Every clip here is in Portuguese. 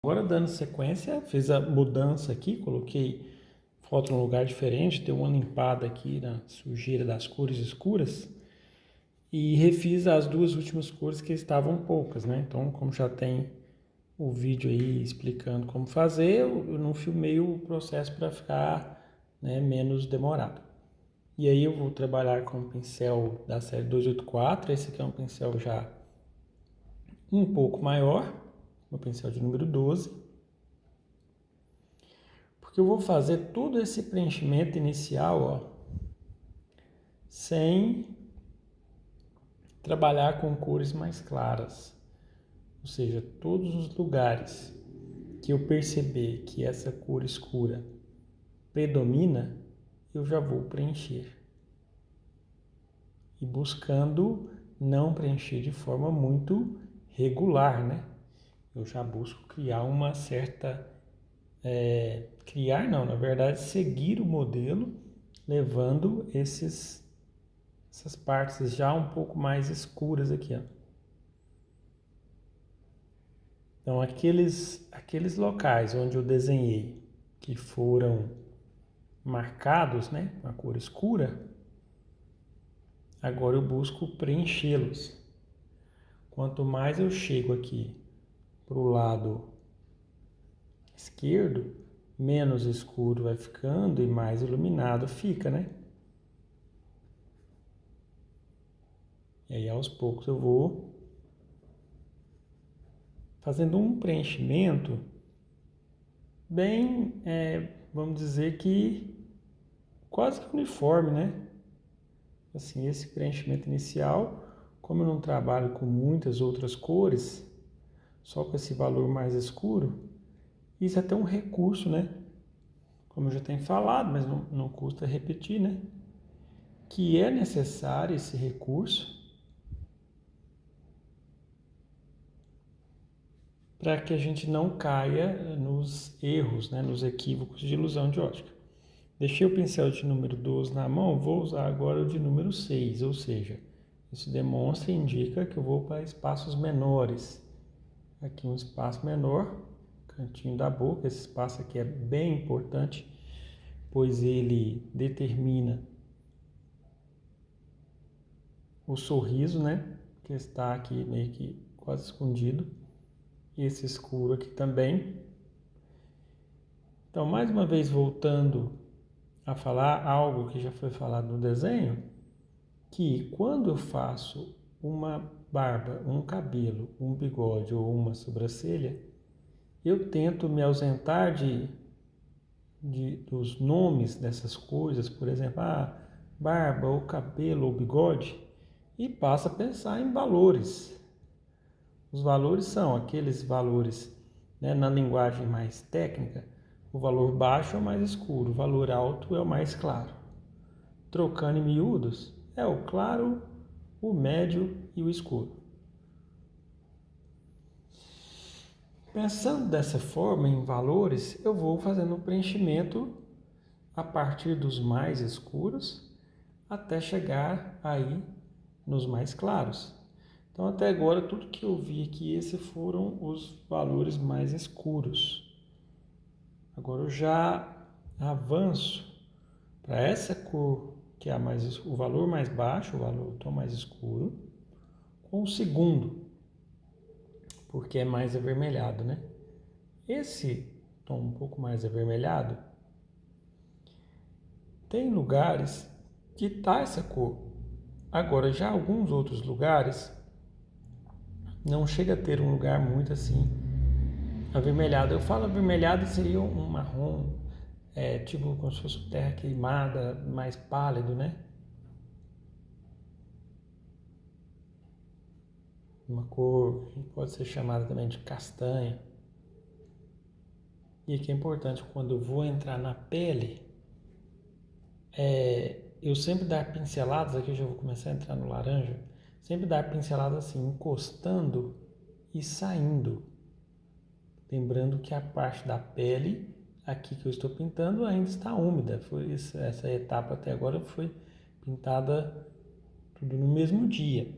Agora, dando sequência, fiz a mudança aqui, coloquei foto num lugar diferente, dei uma limpada aqui na sujeira das cores escuras e refiz as duas últimas cores que estavam poucas, né? Então, como já tem o vídeo aí explicando como fazer, eu não filmei o processo para ficar, né, menos demorado. E aí eu vou trabalhar com o pincel da série 284, esse aqui é um pincel já um pouco maior, o pincel de número 12. Porque eu vou fazer todo esse preenchimento inicial, ó, sem trabalhar com cores mais claras. Ou seja, todos os lugares que eu perceber que essa cor escura predomina, eu já vou preencher. E buscando não preencher de forma muito regular, né? Eu já busco criar uma certa... criar não, na verdade, seguir o modelo, levando essas partes já um pouco mais escuras aqui, ó. Então, aqueles locais onde eu desenhei que foram marcados, né, com a cor escura, agora eu busco preenchê-los. Quanto mais eu chego aqui para o lado esquerdo, menos escuro vai ficando e mais iluminado fica, né? E aí, aos poucos, eu vou fazendo um preenchimento bem, vamos dizer que quase que uniforme, né? Assim, esse preenchimento inicial, como eu não trabalho com muitas outras cores, só com esse valor mais escuro, isso é até um recurso, né? Como eu já tenho falado, mas não custa repetir, né? Que é necessário esse recurso para que a gente não caia nos erros, né? Nos equívocos de ilusão de ótica. Deixei o pincel de número 12 na mão, vou usar agora o de número 6, ou seja, isso demonstra e indica que eu vou para espaços menores. Aqui um espaço menor, cantinho da boca, esse espaço aqui é bem importante, pois ele determina o sorriso, né, que está aqui meio que quase escondido, esse escuro aqui também. Então, mais uma vez voltando a falar algo que já foi falado no desenho, que quando eu faço uma barba, um cabelo, um bigode ou uma sobrancelha, eu tento me ausentar dos nomes dessas coisas, por exemplo, barba ou cabelo ou bigode, e passo a pensar em valores. Os valores são aqueles valores, né, na linguagem mais técnica, o valor baixo é o mais escuro, o valor alto é o mais claro. Trocando em miúdos, é o claro, o médio e o escuro. Pensando dessa forma em valores, eu vou fazendo o preenchimento a partir dos mais escuros até chegar aí nos mais claros. Então, até agora, tudo que eu vi aqui, esses foram os valores mais escuros. Agora eu já avanço para essa cor, que é o valor mais baixo, o tom mais escuro, com o segundo, porque é mais avermelhado, né? Esse tom um pouco mais avermelhado, tem lugares que tá essa cor. Agora, já alguns outros lugares, não chega a ter um lugar muito assim avermelhado. Eu falo avermelhado, seria um marrom, tipo como se fosse terra queimada, mais pálido, né? Uma cor que pode ser chamada também de castanha. E que é importante, quando eu vou entrar na pele, eu sempre dar pinceladas, aqui eu já vou começar a entrar no laranja, sempre dar pinceladas assim, encostando e saindo. Lembrando que a parte da pele, aqui que eu estou pintando, ainda está úmida. Essa etapa até agora foi pintada tudo no mesmo dia.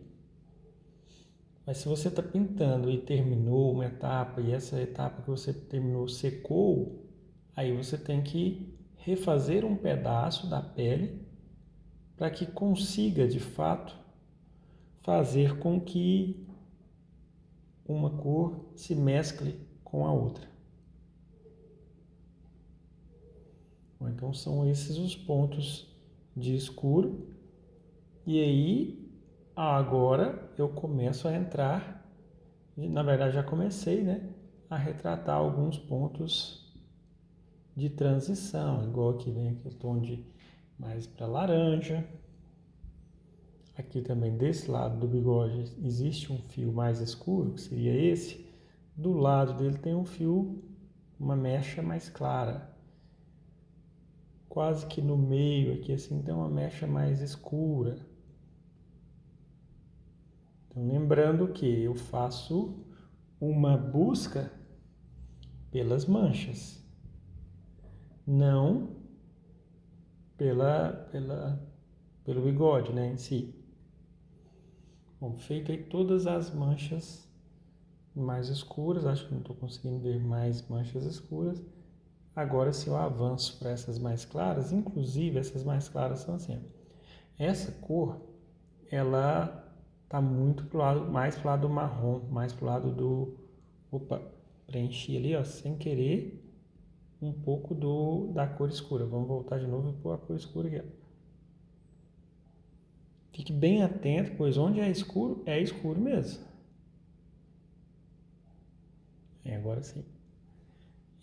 Mas se você está pintando e terminou uma etapa e essa etapa que você terminou secou, aí você tem que refazer um pedaço da pele para que consiga, de fato, fazer com que uma cor se mescle com a outra. Então são esses os pontos de escuro. E aí, agora eu começo a entrar, na verdade já comecei, né, a retratar alguns pontos de transição, igual aqui vem aqui o tom de mais para laranja. Aqui também desse lado do bigode existe um fio mais escuro, que seria esse. Do lado dele tem um fio, uma mecha mais clara. Quase que no meio aqui assim tem uma mecha mais escura. Então lembrando que eu faço uma busca pelas manchas, não pelo bigode, né, em si. Bom, feito aí todas as manchas mais escuras, acho que não estou conseguindo ver mais manchas escuras. Agora, se eu avanço para essas mais claras, inclusive essas mais claras são assim. Essa cor, ela está muito mais pro lado do marrom, mais pro lado do... Opa, preenchi ali, ó, sem querer, um pouco da cor escura. Vamos voltar de novo e pôr a cor escura aqui, ó. Fique bem atento, pois onde é escuro mesmo. Agora sim.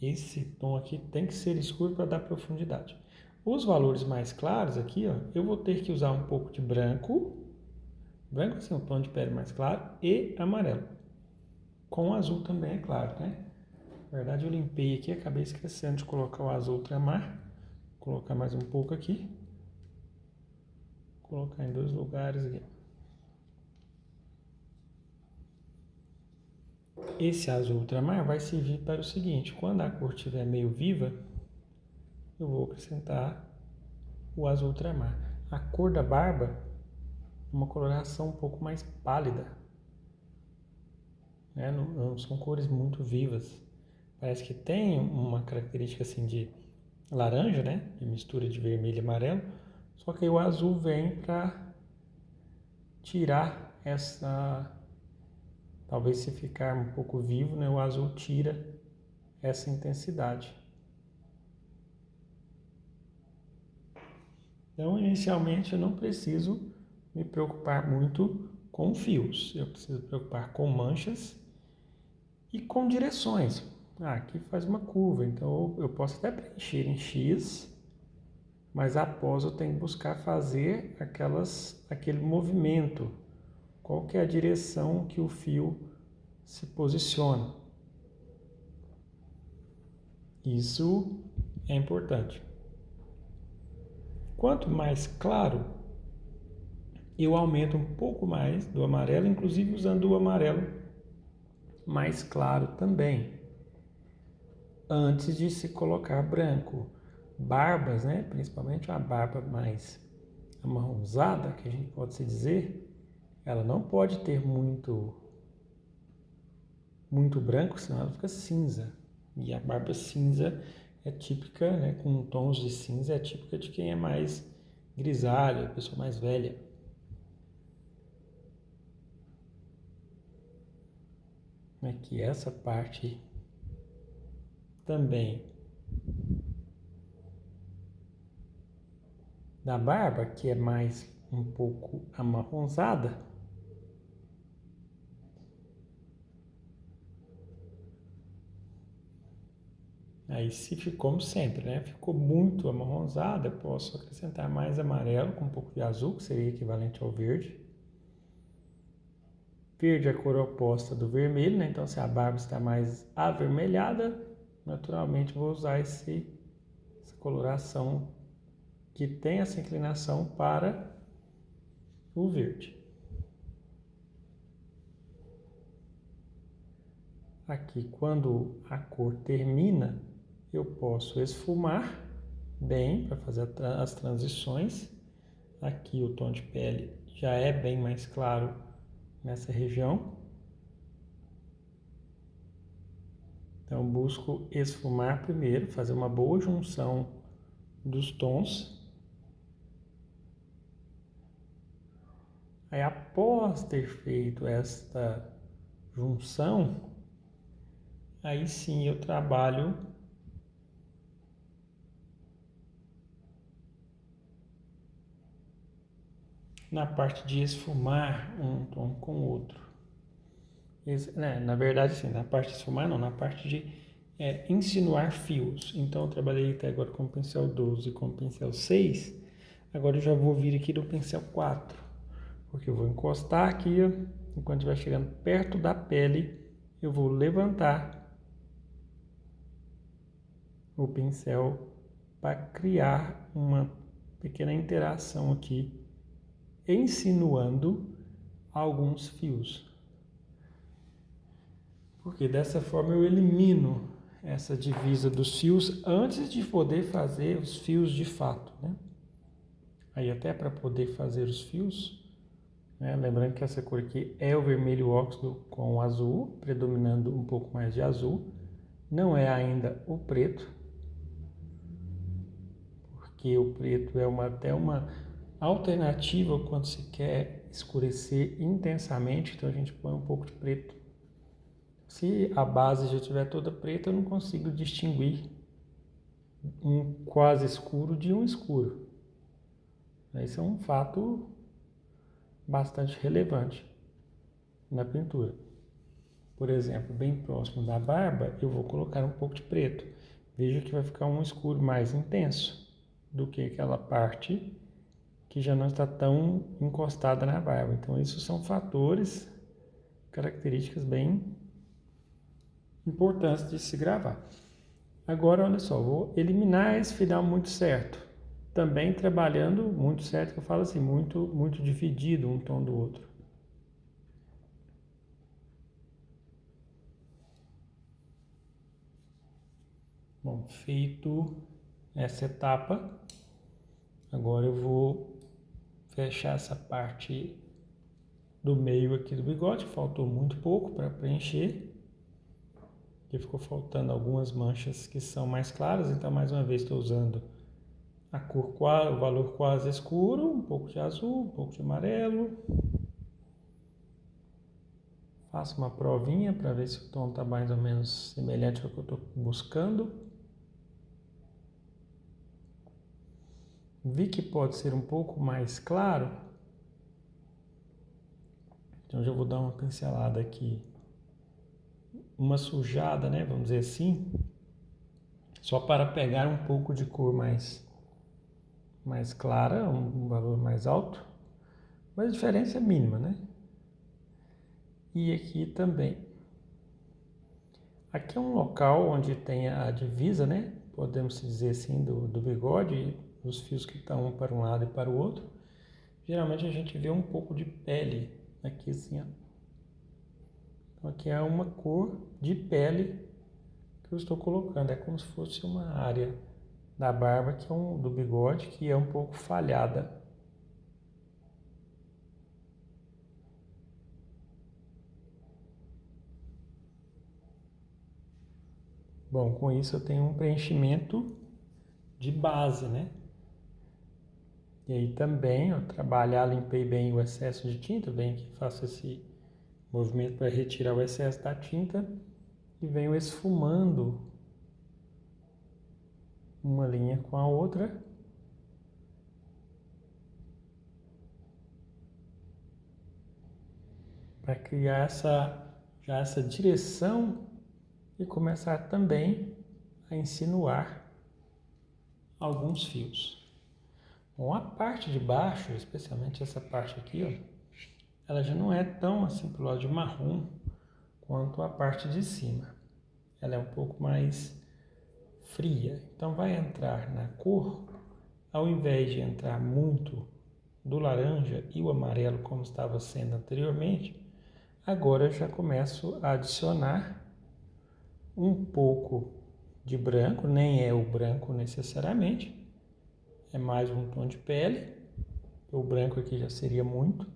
Esse tom aqui tem que ser escuro para dar profundidade. Os valores mais claros aqui, ó, eu vou ter que usar um pouco de branco. Branco assim, um tom de pele mais claro. E amarelo. Com azul também, é claro, né? Na verdade eu limpei aqui, acabei esquecendo de colocar o azul ultramar. Vou colocar mais um pouco aqui. Vou colocar em 2 lugares aqui. Esse azul ultramar vai servir para o seguinte: quando a cor estiver meio viva, eu vou acrescentar o azul ultramar. A cor da barba é uma coloração um pouco mais pálida, né? Não são cores muito vivas. Parece que tem uma característica assim de laranja, né? De mistura de vermelho e amarelo. Só que aí o azul vem para tirar essa... Talvez se ficar um pouco vivo, né? O azul tira essa intensidade. Então, inicialmente, eu não preciso me preocupar muito com fios. Eu preciso me preocupar com manchas e com direções. Aqui faz uma curva, então eu posso até preencher em X, mas após eu tenho que buscar fazer aquele movimento. Qual que é a direção que o fio se posiciona? Isso é importante. Quanto mais claro, eu aumento um pouco mais do amarelo, inclusive usando o amarelo mais claro também, antes de se colocar branco. Barbas, né? Principalmente uma barba mais amarronzada, que a gente pode se dizer, ela não pode ter muito branco, senão ela fica cinza. E a barba cinza é típica, né, com tons de cinza, é típica de quem é mais grisalho, pessoa mais velha. Aqui essa parte também da barba, que é mais um pouco amarronzada, aí se ficou, como sempre, né? Ficou muito amarronzada, eu posso acrescentar mais amarelo com um pouco de azul, que seria equivalente ao verde. Verde é a cor oposta do vermelho, né? Então se a barba está mais avermelhada, naturalmente vou usar essa coloração que tem essa inclinação para o verde. Aqui, quando a cor termina, eu posso esfumar bem para fazer as transições. Aqui o tom de pele já é bem mais claro nessa região. Então, busco esfumar primeiro, fazer uma boa junção dos tons. Aí, após ter feito esta junção, aí sim eu trabalho na parte de esfumar um tom com o outro. Na verdade, sim, na parte de esfumar não, na parte de insinuar fios. Então eu trabalhei até agora com o pincel 12 e com o pincel 6. Agora eu já vou vir aqui do pincel 4, porque eu vou encostar aqui, ó, enquanto estiver chegando perto da pele, eu vou levantar o pincel para criar uma pequena interação aqui, insinuando alguns fios. Porque dessa forma eu elimino essa divisa dos fios antes de poder fazer os fios de fato, né? Aí até para poder fazer os fios, né? Lembrando que essa cor aqui é o vermelho óxido com o azul, predominando um pouco mais de azul. Não é ainda o preto, porque o preto é até uma alternativa quando se quer escurecer intensamente, então a gente põe um pouco de preto. Se a base já estiver toda preta, eu não consigo distinguir um quase escuro de um escuro. Isso é um fato bastante relevante na pintura. Por exemplo, bem próximo da barba, eu vou colocar um pouco de preto. Veja que vai ficar um escuro mais intenso do que aquela parte que já não está tão encostada na barba. Então, isso são fatores, características bem importantes de se gravar. Agora, olha só, vou eliminar esse final muito certo. Também trabalhando muito certo, que eu falo assim, muito dividido um tom do outro. Bom, feito essa etapa, agora eu vou fechar essa parte do meio aqui do bigode, faltou muito pouco para preencher. Aqui ficou faltando algumas manchas que são mais claras, então mais uma vez estou usando a cor, o valor quase escuro, um pouco de azul, um pouco de amarelo. Faço uma provinha para ver se o tom está mais ou menos semelhante ao que eu estou buscando. Vi que pode ser um pouco mais claro, então já vou dar uma pincelada aqui, uma sujada, né, vamos dizer assim, só para pegar um pouco de cor mais clara, um valor mais alto, mas a diferença é mínima, né? E aqui também. Aqui é um local onde tem a divisa, né? Podemos dizer assim, do bigode, os fios que estão um para um lado e para o outro. Geralmente a gente vê um pouco de pele aqui assim, ó. Então aqui é uma cor de pele que eu estou colocando. É como se fosse uma área da barba, que é do bigode, que é um pouco falhada. Bom, com isso eu tenho um preenchimento de base, né? E aí também eu limpei bem o excesso de tinta, bem que faço esse movimento para retirar o excesso da tinta e venho esfumando uma linha com a outra. Para criar essa direção e começar também a insinuar alguns fios. Bom, a parte de baixo, especialmente essa parte aqui, ó, ela já não é tão assim pro lado de marrom quanto a parte de cima. Ela é um pouco mais fria, então vai entrar na cor, ao invés de entrar muito do laranja e o amarelo como estava sendo anteriormente, agora eu já começo a adicionar um pouco de branco, nem é o branco necessariamente, é mais um tom de pele, o branco aqui já seria muito,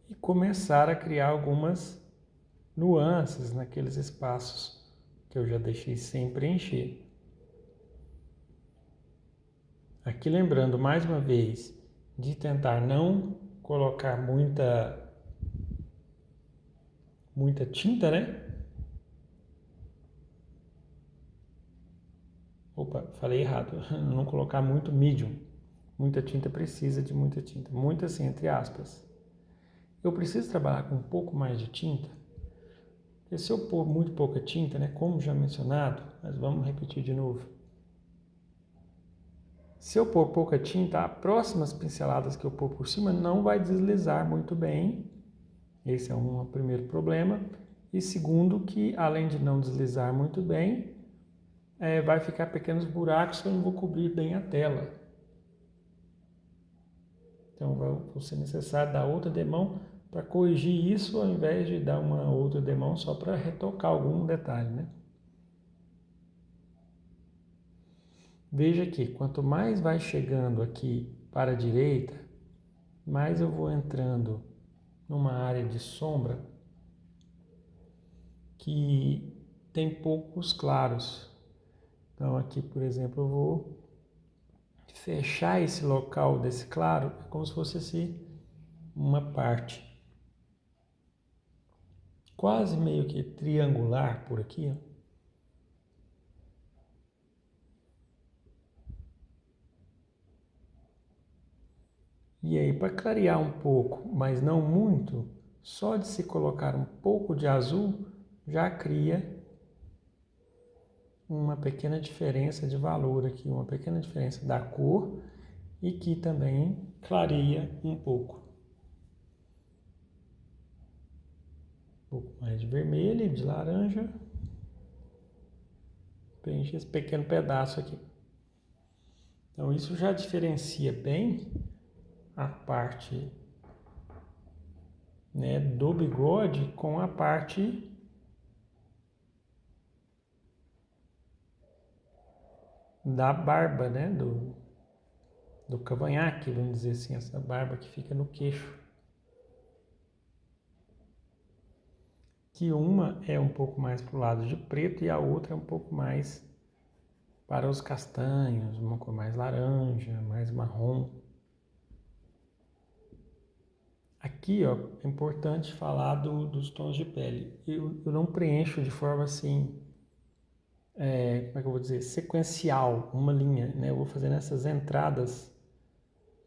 e começar a criar algumas nuances naqueles espaços que eu já deixei sem preencher. Aqui lembrando mais uma vez de tentar não colocar muita tinta, né? Opa, falei errado. Não colocar muito medium. Muita tinta precisa de muita tinta. Muita assim, entre aspas. Eu preciso trabalhar com um pouco mais de tinta. Porque se eu pôr muito pouca tinta, né? Como já mencionado, mas vamos repetir de novo. Se eu pôr pouca tinta, as próximas pinceladas que eu pôr por cima não vai deslizar muito bem. Esse é um primeiro problema. E segundo, que além de não deslizar muito bem, vai ficar pequenos buracos que eu não vou cobrir bem a tela. Então vai ser necessário dar outra demão para corrigir isso, ao invés de dar uma outra demão só para retocar algum detalhe, né? Veja que quanto mais vai chegando aqui para a direita, mais eu vou entrando numa área de sombra que tem poucos claros. Então aqui, por exemplo, eu vou fechar esse local desse claro como se fosse assim, uma parte quase meio que triangular por aqui, ó. E aí, para clarear um pouco, mas não muito, só de se colocar um pouco de azul já cria uma pequena diferença de valor aqui, uma pequena diferença da cor e que também clareia um pouco. Um pouco mais de vermelho e de laranja. Preenche esse pequeno pedaço aqui. Então isso já diferencia bem a parte, né, do bigode com a parte da barba, né, do cavanhaque, vamos dizer assim, essa barba que fica no queixo. Que uma é um pouco mais para o lado de preto e a outra é um pouco mais para os castanhos, uma cor mais laranja, mais marrom. Aqui, ó, é importante falar dos tons de pele. Eu não preencho de forma assim, como é que eu vou dizer, sequencial, uma linha, né? Eu vou fazendo essas entradas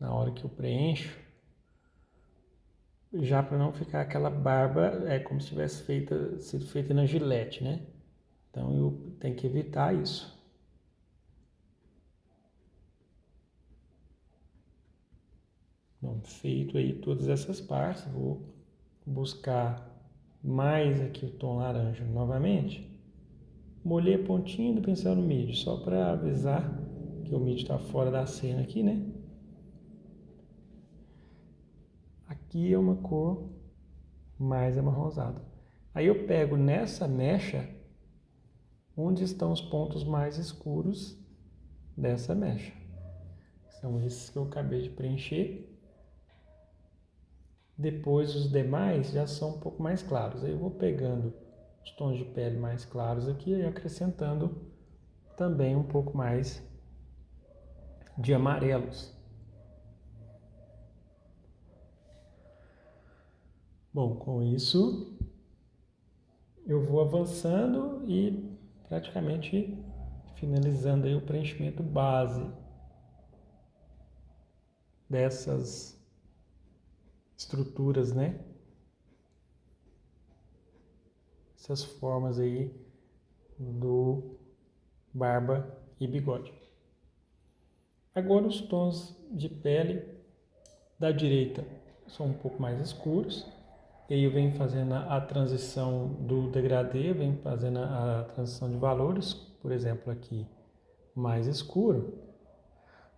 na hora que eu preencho, já para não ficar aquela barba, como se tivesse sido feita na gilete, né? Então eu tenho que evitar isso. Bom, feito aí todas essas partes, vou buscar mais aqui o tom laranja novamente. Molhei a pontinha do pincel no mídio, só para avisar que o mídio está fora da cena aqui, né? Aqui é uma cor mais amarronzada. Aí eu pego nessa mecha onde estão os pontos mais escuros dessa mecha. São esses que eu acabei de preencher. Depois os demais já são um pouco mais claros. Aí eu vou pegando os tons de pele mais claros aqui e acrescentando também um pouco mais de amarelos. Bom, com isso eu vou avançando e praticamente finalizando aí o preenchimento base dessas estruturas, né? Essas formas aí do barba e bigode. Agora os tons de pele da direita são um pouco mais escuros. E aí eu venho fazendo a transição do degradê, venho fazendo a transição de valores, por exemplo aqui mais escuro.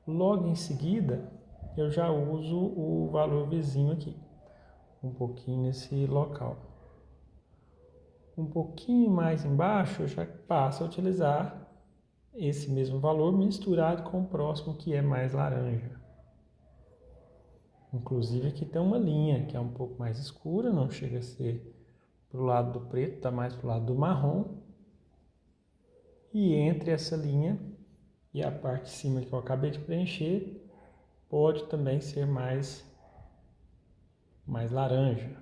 Logo em seguida eu já uso o valor vizinho aqui, um pouquinho nesse local. Um pouquinho mais embaixo eu já passo a utilizar esse mesmo valor misturado com o próximo que é mais laranja. Inclusive aqui tem uma linha que é um pouco mais escura, não chega a ser para o lado do preto, está mais para o lado do marrom. E entre essa linha e a parte de cima que eu acabei de preencher, pode também ser mais laranja.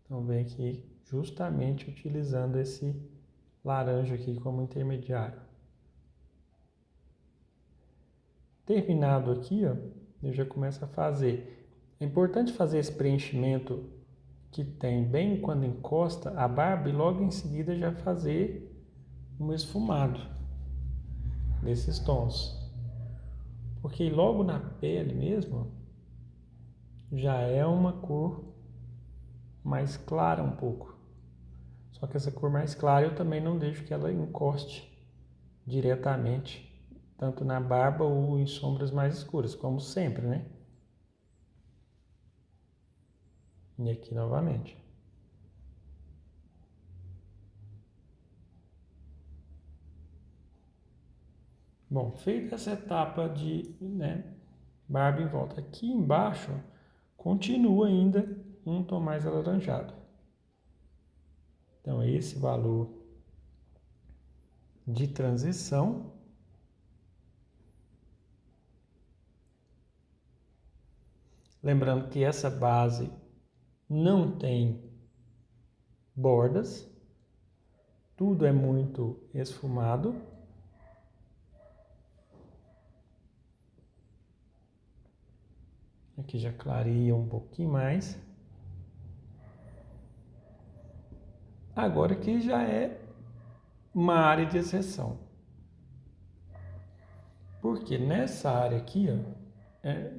Então vem aqui justamente utilizando esse laranja aqui como intermediário. Terminado aqui, ó, eu já começo a fazer. É importante fazer esse preenchimento que tem bem quando encosta a barba e logo em seguida já fazer um esfumado nesses tons. Porque logo na pele mesmo já é uma cor mais clara um pouco. Só que essa cor mais clara eu também não deixo que ela encoste diretamente, tanto na barba ou em sombras mais escuras, como sempre, né? E aqui novamente. Bom, feita essa etapa de barba em volta, aqui embaixo continua ainda um tom mais alaranjado. Então, esse valor de transição. Lembrando que essa base não tem bordas, tudo é muito esfumado. Aqui já clareia um pouquinho mais. Agora aqui já é uma área de exceção. Porque nessa área aqui, ó,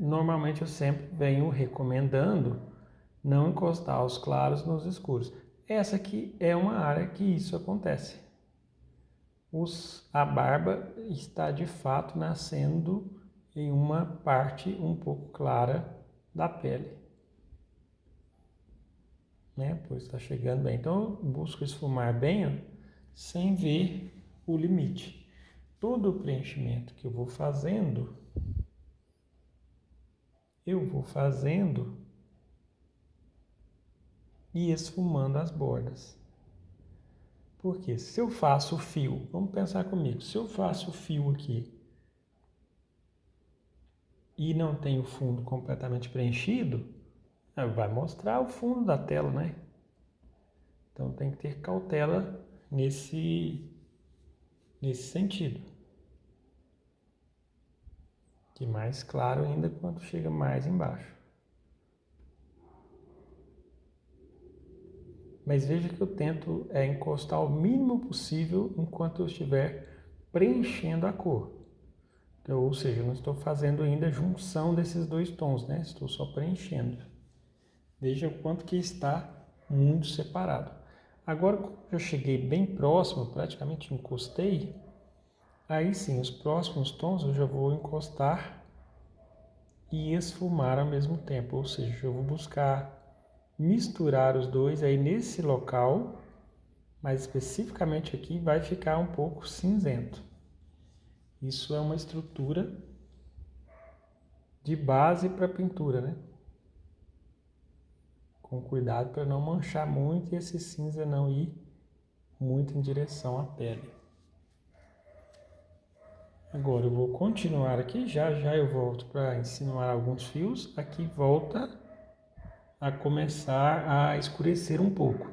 normalmente eu sempre venho recomendando não encostar os claros nos escuros. Essa aqui é uma área que isso acontece. A barba está de fato nascendo em uma parte um pouco clara da pele. Pois está chegando bem. Então eu busco esfumar bem, ó, sem ver o limite. Todo o preenchimento que eu vou fazendo e esfumando as bordas. Porque se eu faço o fio, vamos pensar comigo, se eu faço o fio aqui e não tenho o fundo completamente preenchido, vai mostrar o fundo da tela, né? Então tem que ter cautela nesse sentido. Que mais claro ainda quando chega mais embaixo. Mas veja que eu tento encostar o mínimo possível enquanto eu estiver preenchendo a cor. Então, ou seja, eu não estou fazendo ainda a junção desses dois tons, né? Estou só preenchendo. Veja o quanto que está muito separado. Agora, como eu cheguei bem próximo, praticamente encostei, aí sim, os próximos tons eu já vou encostar e esfumar ao mesmo tempo. Ou seja, eu vou buscar misturar os dois aí nesse local, mas especificamente aqui vai ficar um pouco cinzento. Isso é uma estrutura de base para pintura, né? Com cuidado para não manchar muito e esse cinza não ir muito em direção à pele. Agora eu vou continuar aqui, já eu volto para insinuar alguns fios. Aqui volta a começar a escurecer um pouco.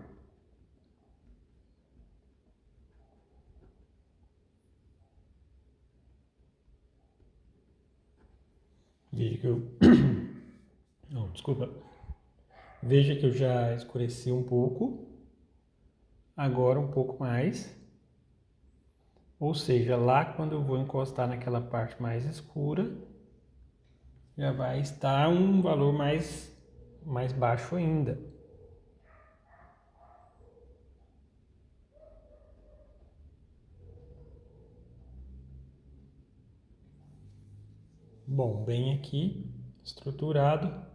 Veja que eu... Não, desculpa. Veja que eu já escureci um pouco. Agora um pouco mais. Ou seja, lá quando eu vou encostar naquela parte mais escura, já vai estar um valor mais baixo ainda. Bom, bem aqui, estruturado.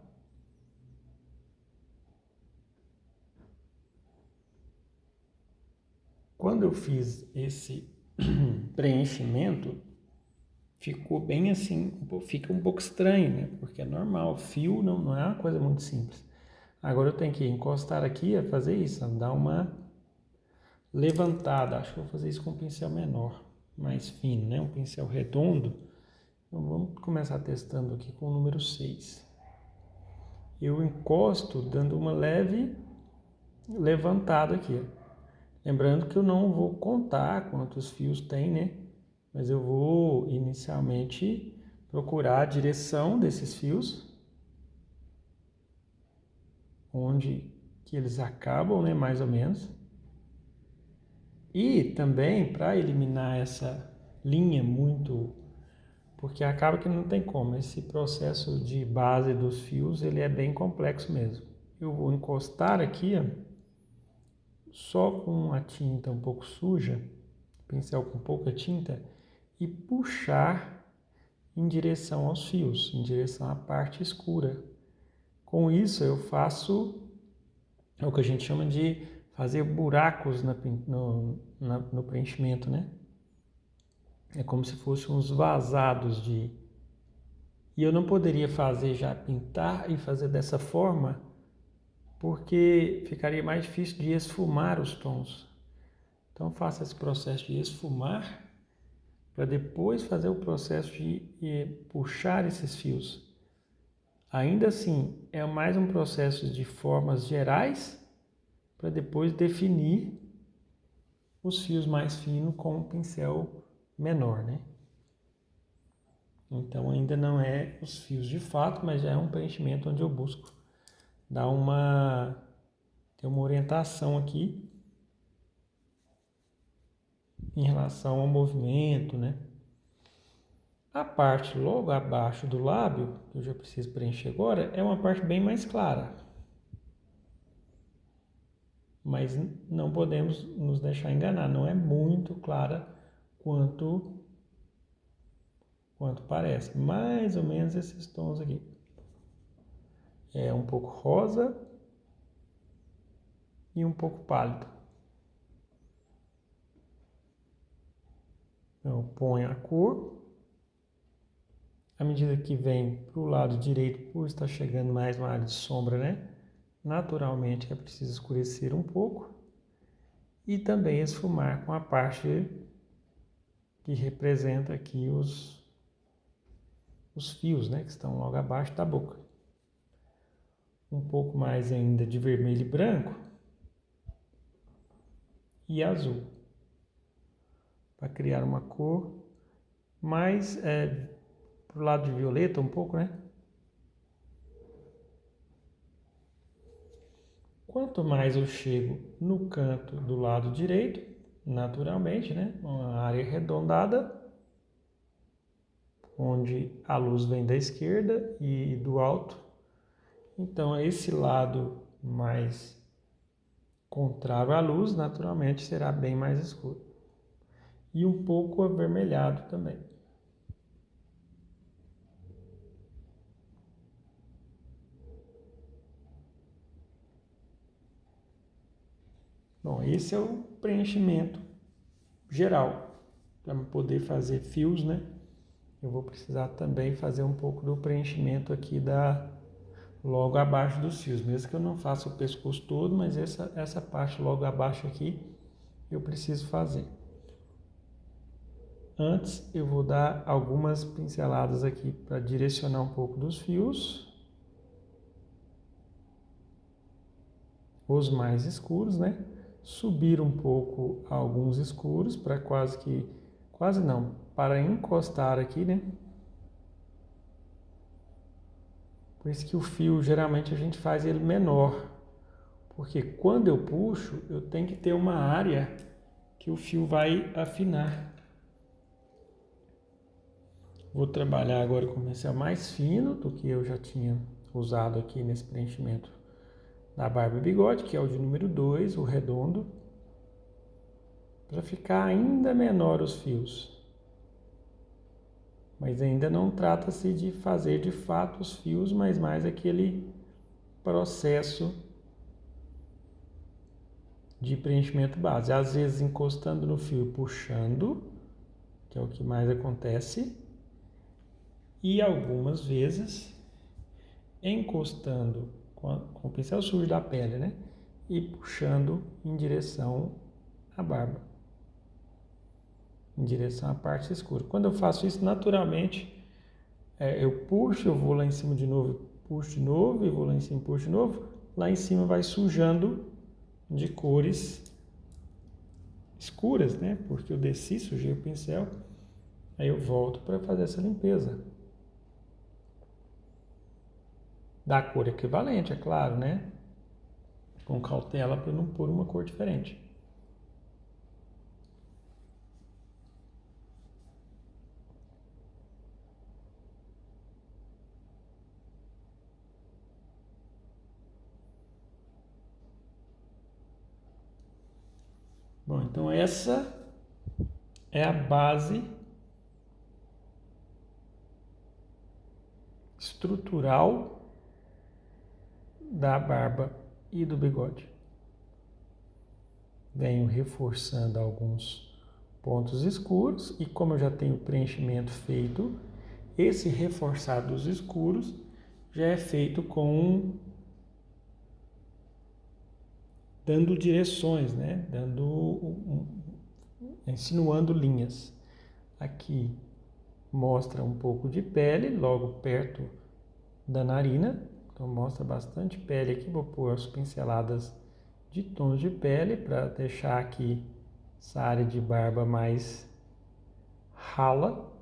Quando eu fiz esse preenchimento, ficou bem assim, fica um pouco estranho, né? Porque é normal, fio não é uma coisa muito simples. Agora eu tenho que encostar aqui a fazer isso, dar uma levantada. Acho que vou fazer isso com um pincel menor, mais fino, né? Um pincel redondo. Então vamos começar testando aqui com o número 6. Eu encosto dando uma leve levantada aqui. Lembrando que eu não vou contar quantos fios tem, né? Mas eu vou inicialmente procurar a direção desses fios, onde que eles acabam, né? Mais ou menos. E também para eliminar essa linha muito, porque acaba que não tem como. Esse processo de base dos fios, ele é bem complexo mesmo. Eu vou encostar aqui, ó, só com a tinta um pouco suja, pincel com pouca tinta, e puxar em direção aos fios, em direção à parte escura. Com isso eu faço o que a gente chama de fazer buracos no preenchimento, né? É como se fossem uns vazados de... E eu não poderia fazer já pintar e fazer dessa forma, porque ficaria mais difícil de esfumar os tons. Então faça esse processo de esfumar para depois fazer o processo de puxar esses fios. Ainda assim, é mais um processo de formas gerais para depois definir os fios mais finos com um pincel menor, né? Então ainda não é os fios de fato, mas já é um preenchimento onde eu busco dar ter uma orientação aqui em relação ao movimento, né? A parte logo abaixo do lábio, que eu já preciso preencher agora, é uma parte bem mais clara. Mas não podemos nos deixar enganar, não é muito clara quanto parece. Mais ou menos esses tons aqui. É um pouco rosa e um pouco pálido. Então, eu ponho a cor. À medida que vem para o lado direito, por estar chegando mais uma área de sombra, né? Naturalmente é preciso escurecer um pouco. E também esfumar com a parte que representa aqui os fios, né? Que estão logo abaixo da boca. Um pouco mais ainda de vermelho e branco. E azul. Para criar uma cor mais pro lado de violeta um pouco, né? Quanto mais eu chego no canto do lado direito, naturalmente, né? Uma área arredondada, onde a luz vem da esquerda e do alto. Então, esse lado mais contrário à luz, naturalmente, será bem mais escuro. E um pouco avermelhado também. Bom, esse é o preenchimento geral. Para poder fazer fios, né? Eu vou precisar também fazer um pouco do preenchimento aqui logo abaixo dos fios. Mesmo que eu não faça o pescoço todo, mas essa parte logo abaixo aqui eu preciso fazer. Antes eu vou dar algumas pinceladas aqui para direcionar um pouco dos fios. Os mais escuros, né? Subir um pouco alguns escuros para para encostar aqui, né? Por isso que o fio, geralmente a gente faz ele menor, porque quando eu puxo, eu tenho que ter uma área que o fio vai afinar. Vou trabalhar agora com o pincel mais fino do que eu já tinha usado aqui nesse preenchimento da barba e bigode, que é o de número 2, o redondo, para ficar ainda menor os fios. Mas ainda não trata-se de fazer de fato os fios, mas mais aquele processo de preenchimento base. Às vezes encostando no fio e puxando, que é o que mais acontece, e algumas vezes encostando com o pincel sujo da pele, né? E puxando em direção a barba, em direção à parte escura. Quando eu faço isso, naturalmente, eu puxo, eu vou lá em cima de novo, puxo de novo, e vou lá em cima, puxo de novo. Lá em cima vai sujando de cores escuras, né? Porque eu desci, sujei o pincel, aí eu volto para fazer essa limpeza. Da cor equivalente, é claro, né? Com cautela para não pôr uma cor diferente. Bom, então essa é a base estrutural da barba e do bigode. Venho reforçando alguns pontos escuros e como eu já tenho o preenchimento feito, esse reforçar dos escuros já é feito dando direções, né? Insinuando linhas. Aqui mostra um pouco de pele, logo perto da narina. Então mostra bastante pele aqui. Vou pôr as pinceladas de tons de pele para deixar aqui essa área de barba mais rala.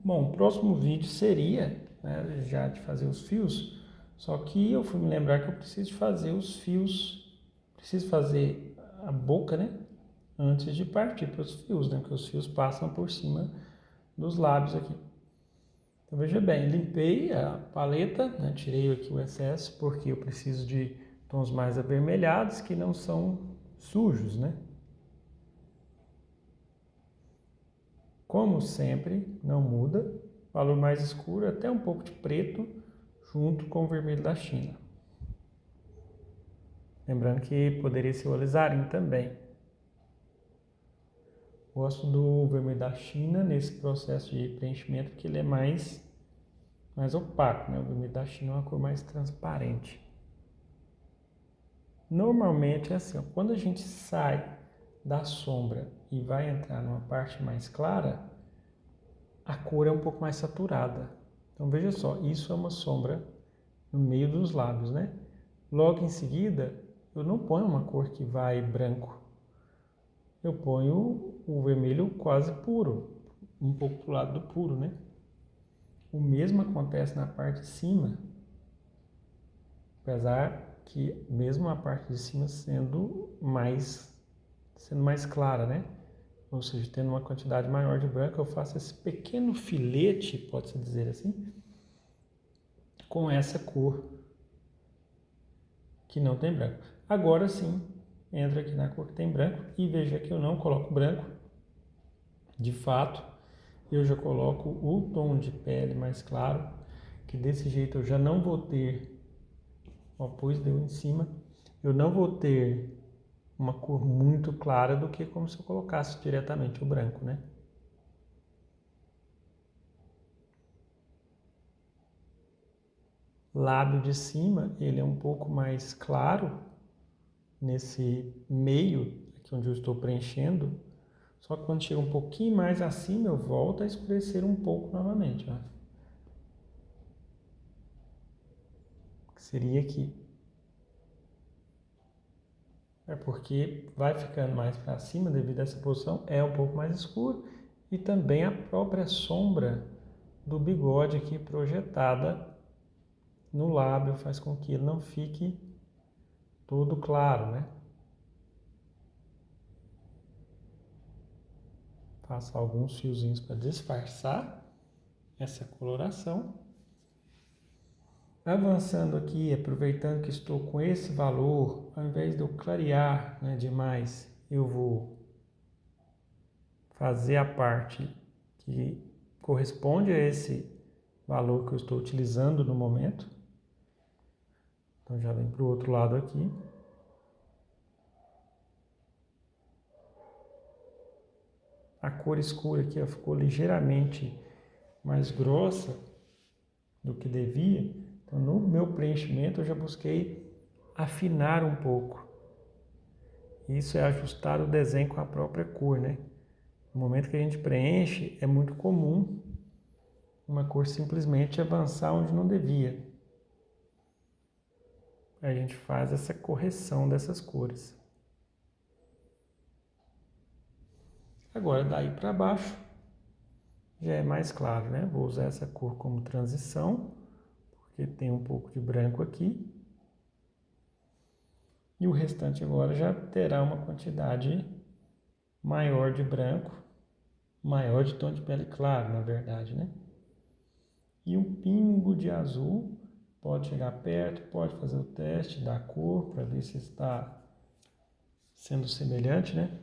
Bom, o próximo vídeo seria, né, já de fazer os fios, só que eu fui me lembrar que eu preciso fazer os fios, preciso fazer a boca, né, antes de partir para os fios, né, porque os fios passam por cima dos lábios aqui. Então veja bem, limpei a paleta, né, tirei aqui o excesso, porque eu preciso de tons mais avermelhados que não são sujos, né. Como sempre, não muda, valor mais escuro, até um pouco de preto, junto com o vermelho da China. Lembrando que poderia ser o alizarim também. Gosto do vermelho da China nesse processo de preenchimento, porque ele é mais opaco, né? O vermelho da China é uma cor mais transparente. Normalmente é assim, ó, quando a gente sai da sombra e vai entrar numa parte mais clara, a cor é um pouco mais saturada. Então veja só, isso é uma sombra no meio dos lábios, né? Logo em seguida, eu não ponho uma cor que vai branco. Eu ponho o vermelho quase puro, um pouco pro lado do puro, né? O mesmo acontece na parte de cima, apesar que mesmo a parte de cima sendo mais clara, né? Ou seja, tendo uma quantidade maior de branco, eu faço esse pequeno filete, pode-se dizer assim, com essa cor que não tem branco. Agora sim, entra aqui na cor que tem branco e veja que eu não coloco branco. De fato, eu já coloco o tom de pele mais claro, que desse jeito eu já não vou ter, ó, pois deu em cima, eu não vou ter uma cor muito clara do que como se eu colocasse diretamente o branco, né? Lábio de cima, ele é um pouco mais claro, nesse meio, aqui onde eu estou preenchendo, só que quando chega um pouquinho mais acima, eu volto a escurecer um pouco novamente, ó. Que seria aqui. É porque vai ficando mais para cima devido a essa posição, é um pouco mais escuro, e também a própria sombra do bigode aqui projetada no lábio faz com que ele não fique todo claro, né? Faço alguns fiozinhos para disfarçar essa coloração. Avançando aqui, aproveitando que estou com esse valor, ao invés de eu clarear, né, demais, eu vou fazer a parte que corresponde a esse valor que eu estou utilizando no momento. Então já vem para o outro lado aqui. A cor escura aqui ficou ligeiramente mais grossa do que devia. Então no meu preenchimento eu já busquei afinar um pouco. Isso é ajustar o desenho com a própria cor, né? No momento que a gente preenche, é muito comum uma cor simplesmente avançar onde não devia. A gente faz essa correção dessas cores. Agora, daí para baixo, já é mais claro, né? Vou usar essa cor como transição, porque tem um pouco de branco aqui. E o restante agora já terá uma quantidade maior de branco, maior de tom de pele claro, na verdade, né? E um pingo de azul, pode chegar perto, pode fazer o teste da cor para ver se está sendo semelhante, né?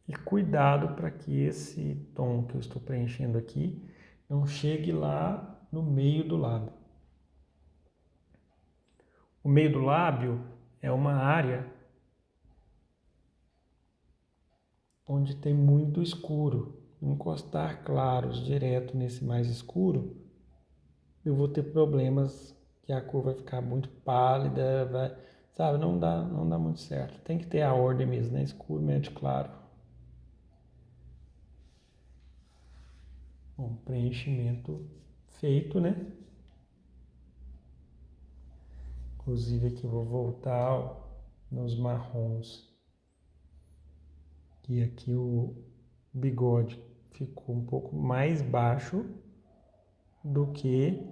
E cuidado para que esse tom que eu estou preenchendo aqui não chegue lá no meio do lábio. O meio do lábio é uma área onde tem muito escuro. Encostar claros direto nesse mais escuro, eu vou ter problemas que a cor vai ficar muito pálida, sabe? Não dá muito certo. Tem que ter a ordem mesmo, né? Escuro, médio, claro. Bom, preenchimento feito, né? Inclusive aqui eu vou voltar nos marrons. E aqui o bigode ficou um pouco mais baixo do que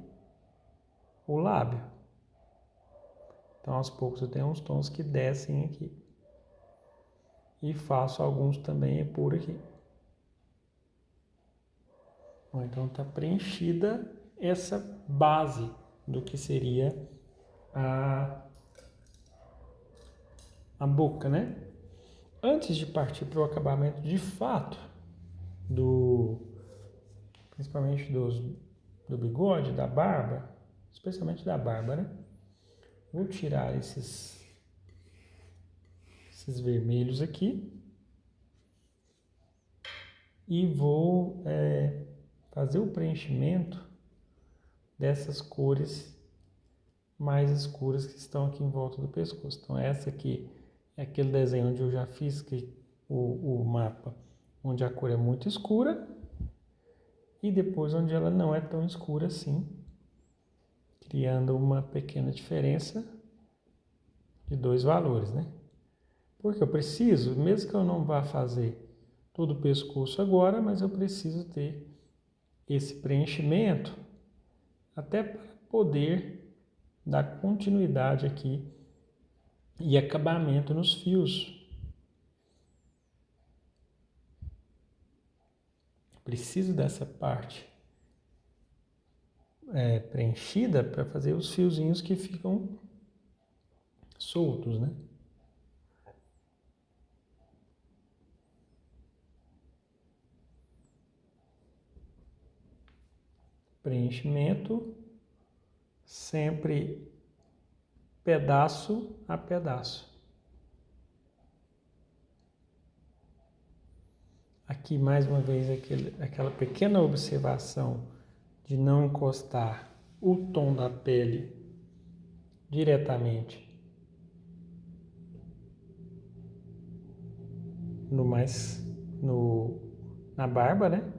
o lábio. Então aos poucos eu tenho uns tons que descem aqui. E faço alguns também por aqui. Bom, então está preenchida essa base do que seria a boca, né? Antes de partir para o acabamento de fato, principalmente do bigode, da barba, especialmente da barba, né? Vou tirar esses vermelhos aqui e vou fazer o preenchimento dessas cores mais escuras que estão aqui em volta do pescoço. Então essa aqui é aquele desenho onde eu já fiz o mapa, onde a cor é muito escura e depois onde ela não é tão escura assim, criando uma pequena diferença de dois valores, né? Porque eu preciso, mesmo que eu não vá fazer todo o pescoço agora, mas eu preciso ter esse preenchimento até para poder dar continuidade aqui e acabamento nos fios. Preciso dessa parte preenchida para fazer os fiozinhos que ficam soltos, né? Preenchimento sempre pedaço a pedaço. Aqui mais uma vez aquela pequena observação de não encostar o tom da pele diretamente na barba, né?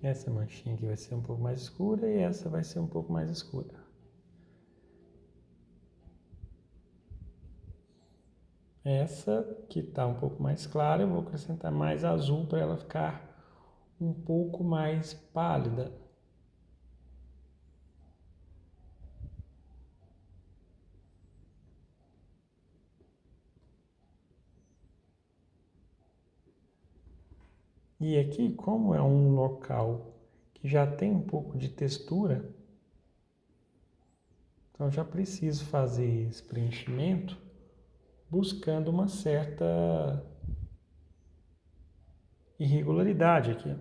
Essa manchinha aqui vai ser um pouco mais escura e essa vai ser um pouco mais escura. Essa que está um pouco mais clara, eu vou acrescentar mais azul para ela ficar um pouco mais pálida. E aqui, como é um local que já tem um pouco de textura, então já preciso fazer esse preenchimento buscando uma certa irregularidade aqui,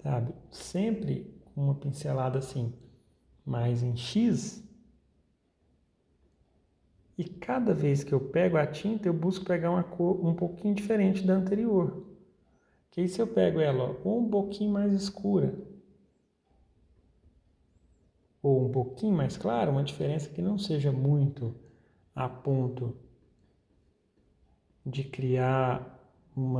sabe? Sempre com uma pincelada assim, mais em X, e cada vez que eu pego a tinta, eu busco pegar uma cor um pouquinho diferente da anterior. Que aí se eu pego ela ou um pouquinho mais escura, ou um pouquinho mais clara, uma diferença que não seja muito a ponto de criar um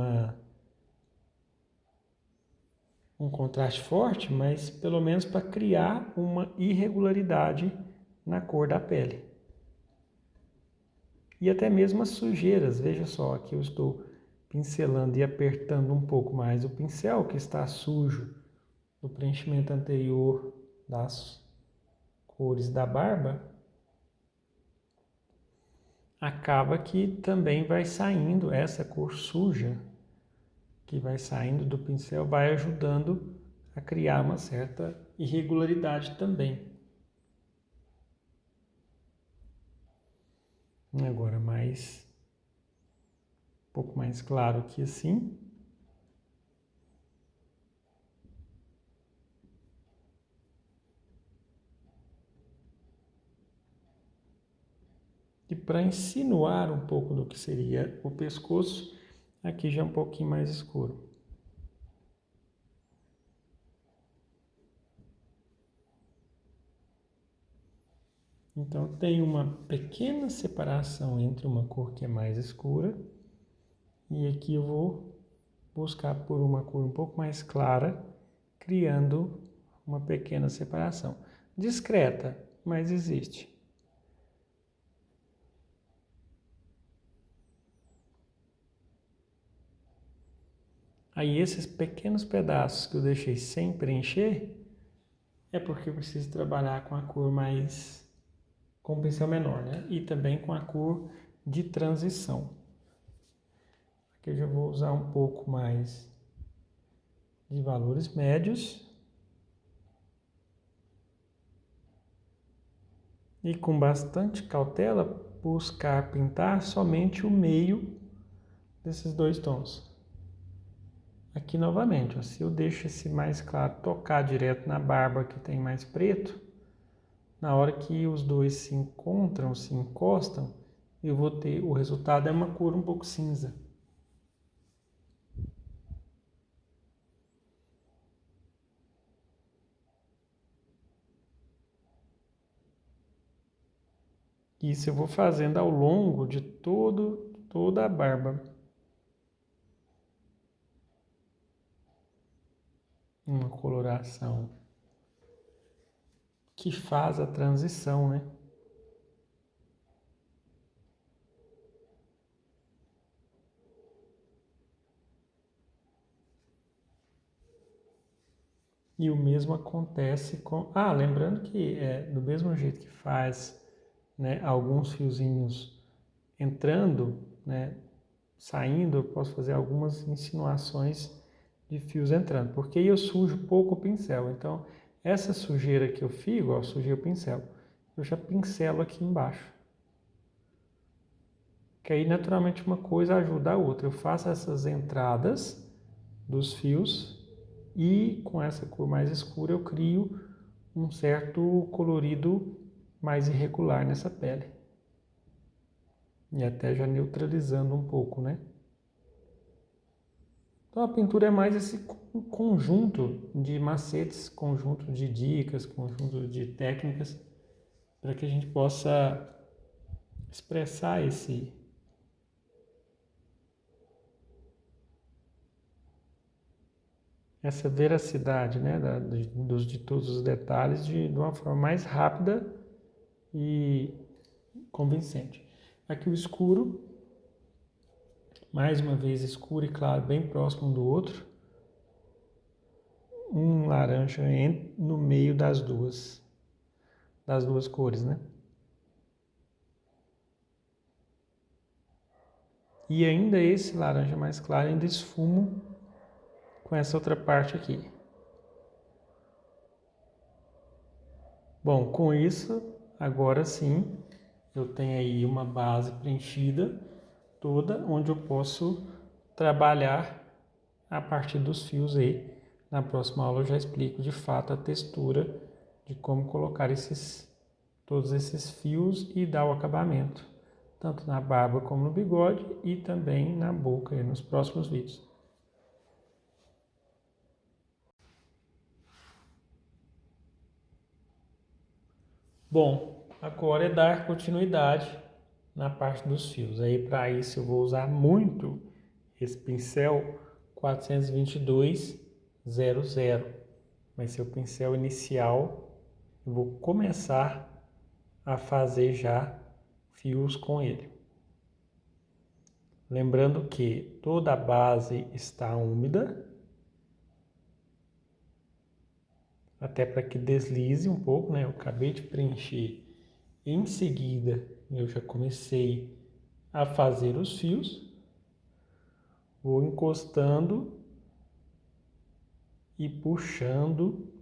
contraste forte, mas pelo menos para criar uma irregularidade na cor da pele. E até mesmo as sujeiras, veja só, aqui eu estou pincelando e apertando um pouco mais o pincel que está sujo no preenchimento anterior das cores da barba, acaba que também vai saindo essa cor suja que vai saindo do pincel, vai ajudando a criar uma certa irregularidade também. Agora um pouco mais claro aqui assim. E para insinuar um pouco do que seria o pescoço, aqui já é um pouquinho mais escuro. Então tem uma pequena separação entre uma cor que é mais escura e aqui eu vou buscar por uma cor um pouco mais clara, criando uma pequena separação. Discreta, mas existe. Aí esses pequenos pedaços que eu deixei sem preencher, é porque eu preciso trabalhar com a cor com o pincel menor, né? E também com a cor de transição. Aqui eu já vou usar um pouco mais de valores médios. E com bastante cautela, buscar pintar somente o meio desses dois tons. Aqui novamente, ó, se eu deixo esse mais claro tocar direto na barba que tem mais preto, na hora que os dois se encontram, se encostam, eu vou ter, o resultado é uma cor um pouco cinza. Isso eu vou fazendo ao longo de toda a barba. Uma coloração que faz a transição, né? E o mesmo acontece com... Ah, lembrando que do mesmo jeito que faz, né, alguns fiozinhos entrando, né, saindo, eu posso fazer algumas insinuações de fios entrando, porque aí eu sujo pouco o pincel. Então, essa sujeira que eu fico, ó, sujei o pincel, eu já pincelo aqui embaixo. Que aí, naturalmente, uma coisa ajuda a outra. Eu faço essas entradas dos fios e com essa cor mais escura eu crio um certo colorido mais irregular nessa pele. E até já neutralizando um pouco, né? Então a pintura é mais esse conjunto de macetes, conjunto de dicas, conjunto de técnicas para que a gente possa expressar essa veracidade, né, de todos os detalhes de uma forma mais rápida e convincente. Aqui o escuro, mais uma vez escuro e claro, bem próximo um do outro. Um laranja no meio das duas cores, né? E ainda esse laranja mais claro ainda esfumo com essa outra parte aqui. Bom, com isso, agora sim, eu tenho aí uma base preenchida toda, onde eu posso trabalhar a partir dos fios aí. Na próxima aula eu já explico de fato a textura de como colocar todos esses fios e dar o acabamento, tanto na barba como no bigode e também na boca aí nos próximos vídeos. Bom, agora é dar continuidade na parte dos fios. Aí para isso eu vou usar muito esse pincel 42200. Vai ser o pincel inicial. Eu vou começar a fazer já fios com ele. Lembrando que toda a base está úmida, até para que deslize um pouco, né? Eu acabei de preencher. Em seguida, eu já comecei a fazer os fios. Vou encostando e puxando.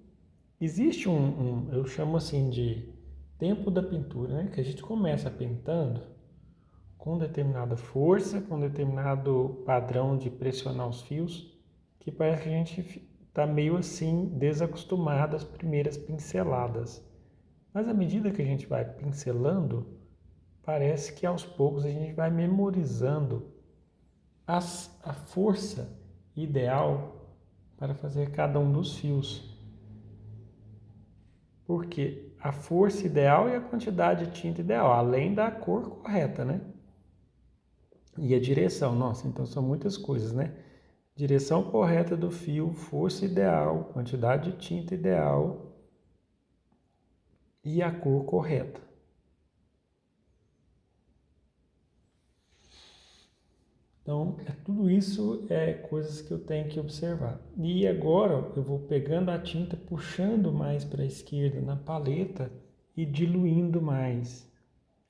Existe eu chamo assim de tempo da pintura, né? Que a gente começa pintando com determinada força, com determinado padrão de pressionar os fios, que parece que a gente está meio assim desacostumado às primeiras pinceladas. Mas à medida que a gente vai pincelando, parece que aos poucos a gente vai memorizando a força ideal para fazer cada um dos fios. Porque a força ideal e a quantidade de tinta ideal, além da cor correta, né? E a direção, nossa, então são muitas coisas, né? Direção correta do fio, força ideal, quantidade de tinta ideal e a cor correta. Então, tudo isso é coisas que eu tenho que observar. E agora eu vou pegando a tinta, puxando mais para a esquerda na paleta e diluindo mais.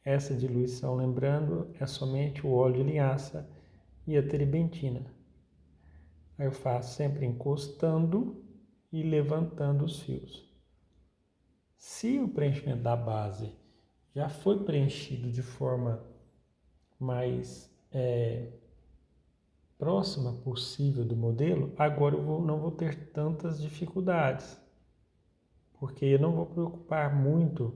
Essa diluição, lembrando, é somente o óleo de linhaça e a terebentina. Aí eu faço sempre encostando e levantando os fios. Se o preenchimento da base já foi preenchido de forma mais próxima possível do modelo, agora eu não vou ter tantas dificuldades, porque eu não vou preocupar muito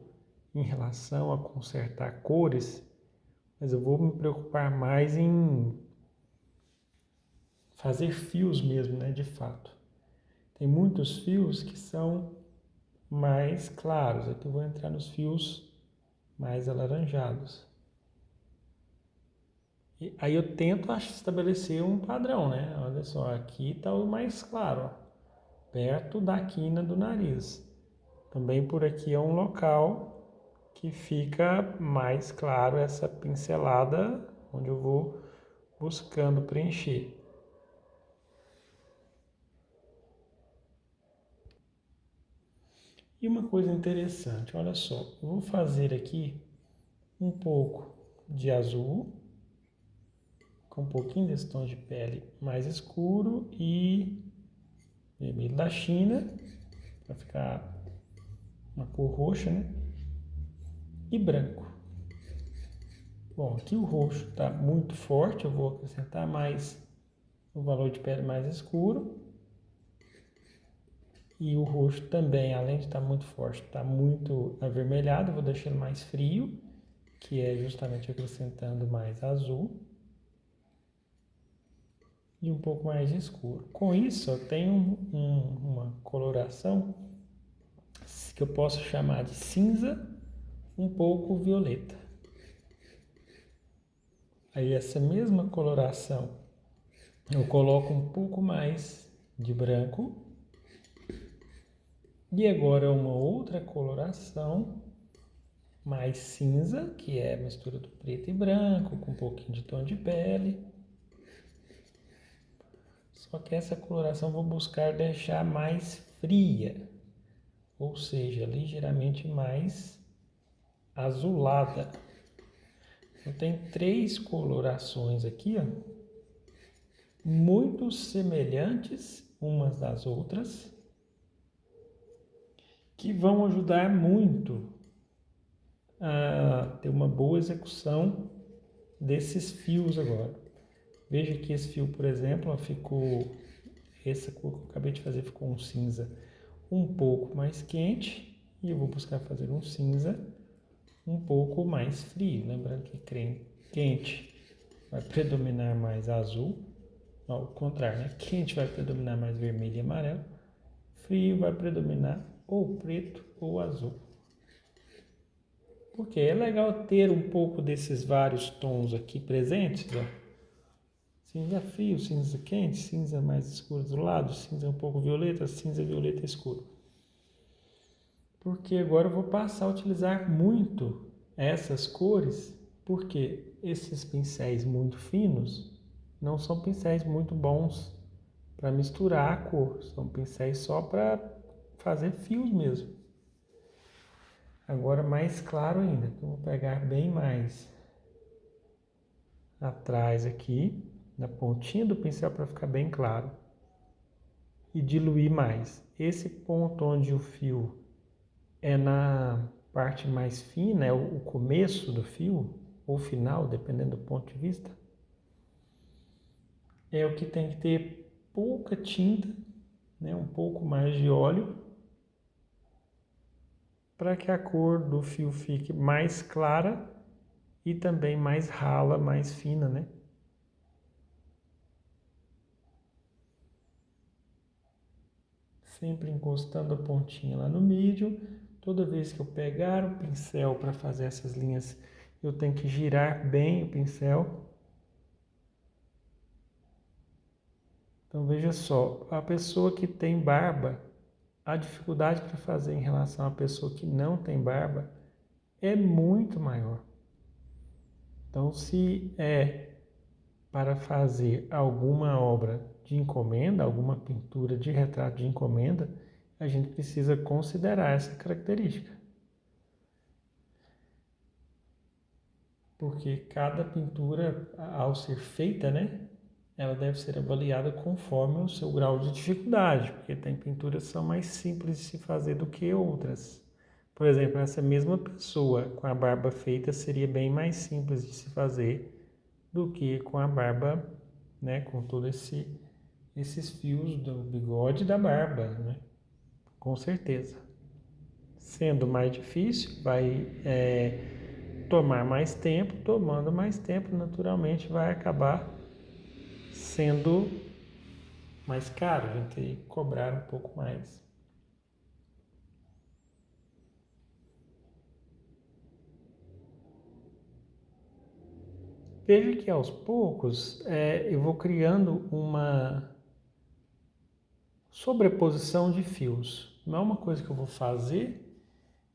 em relação a consertar cores, mas eu vou me preocupar mais em fazer fios mesmo, né, de fato. Tem muitos fios que são mais claros, aqui eu vou entrar nos fios mais alaranjados. E aí eu tento estabelecer um padrão, né? Olha só, aqui está o mais claro, ó, perto da quina do nariz. Também por aqui é um local que fica mais claro essa pincelada, onde eu vou buscando preencher. E uma coisa interessante, olha só, eu vou fazer aqui um pouco de azul, com um pouquinho desse tom de pele mais escuro e vermelho da China, para ficar uma cor roxa, né? E branco. Bom, aqui o roxo está muito forte, eu vou acrescentar mais o valor de pele mais escuro. E o roxo também, além de estar muito forte, está muito avermelhado, eu vou deixar ele mais frio, que é justamente acrescentando mais azul. E um pouco mais escuro. Com isso, eu tenho uma coloração que eu posso chamar de cinza um pouco violeta. Aí essa mesma coloração eu coloco um pouco mais de branco. E agora uma outra coloração mais cinza, que é a mistura do preto e branco, com um pouquinho de tom de pele. Só que essa coloração eu vou buscar deixar mais fria, ou seja, ligeiramente mais azulada. Eu tenho 3 colorações aqui, ó, muito semelhantes umas das outras, que vão ajudar muito a ter uma boa execução desses fios agora. Veja que esse fio, por exemplo, ficou, essa cor que eu acabei de fazer ficou um cinza um pouco mais quente, e eu vou buscar fazer um cinza um pouco mais frio. Lembrando que quente vai predominar mais azul, ao contrário, né? Quente vai predominar mais vermelho e amarelo, frio vai predominar ou preto ou azul. Porque é legal ter um pouco desses vários tons aqui presentes, ó. Cinza frio, cinza quente, cinza mais escuro do lado, cinza um pouco violeta, cinza violeta escuro. Porque agora eu vou passar a utilizar muito essas cores, porque esses pincéis muito finos não são pincéis muito bons para misturar a cor, são pincéis só para fazer fios mesmo. Agora mais claro ainda, então vou pegar bem mais atrás aqui, na pontinha do pincel para ficar bem claro, e diluir mais. Esse ponto onde o fio é na parte mais fina, é o começo do fio, ou final, dependendo do ponto de vista, é o que tem que ter pouca tinta, né, um pouco mais de óleo, para que a cor do fio fique mais clara e também mais rala, mais fina, né? Sempre encostando a pontinha lá no mídio. Toda vez que eu pegar o pincel para fazer essas linhas, eu tenho que girar bem o pincel. Então veja só, a pessoa que tem barba, a dificuldade para fazer em relação à pessoa que não tem barba é muito maior. Então, se é para fazer alguma obra de encomenda, alguma pintura de retrato de encomenda, a gente precisa considerar essa característica. Porque cada pintura, ao ser feita, né, ela deve ser avaliada conforme o seu grau de dificuldade, porque tem pinturas que são mais simples de se fazer do que outras. Por exemplo, essa mesma pessoa com a barba feita seria bem mais simples de se fazer do que com a barba, né, com todos esses fios do bigode e da barba, né? Com certeza. Sendo mais difícil, vai tomar mais tempo, tomando mais tempo, naturalmente vai acabar sendo mais caro, a gente tem que cobrar um pouco mais. Veja que aos poucos eu vou criando uma sobreposição de fios. Não é uma coisa que eu vou fazer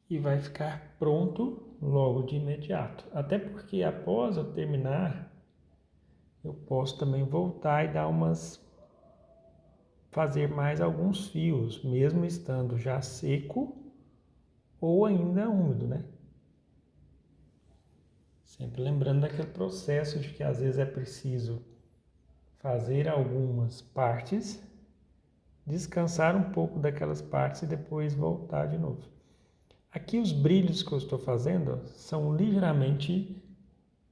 e vai ficar pronto logo de imediato. Até porque após eu terminar, eu posso também voltar e fazer mais alguns fios, mesmo estando já seco ou ainda úmido, né? Sempre lembrando daquele processo de que às vezes é preciso fazer algumas partes, descansar um pouco daquelas partes e depois voltar de novo. Aqui os brilhos que eu estou fazendo são ligeiramente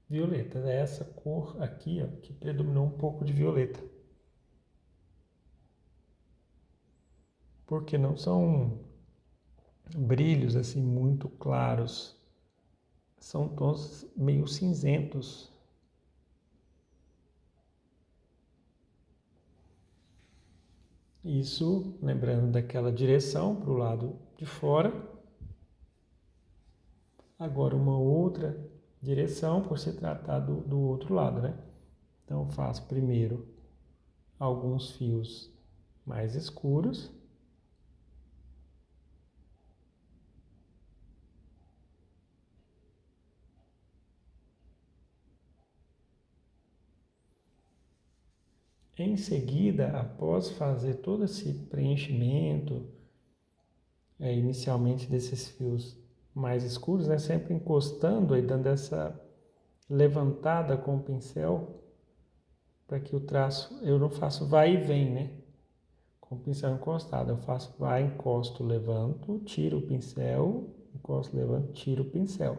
violetas. É essa cor aqui, ó, que predominou um pouco de violeta. Porque não são brilhos assim muito claros. São tons meio cinzentos. Isso, lembrando daquela direção para o lado de fora. Agora uma outra direção, por se tratar do outro lado, né? Então eu faço primeiro alguns fios mais escuros. Em seguida, após fazer todo esse preenchimento, inicialmente desses fios mais escuros, né, sempre encostando e dando essa levantada com o pincel, para que o traço, eu não faço vai e vem, né? Com o pincel encostado, eu faço vai, encosto, levanto, tiro o pincel, encosto, levanto, tiro o pincel.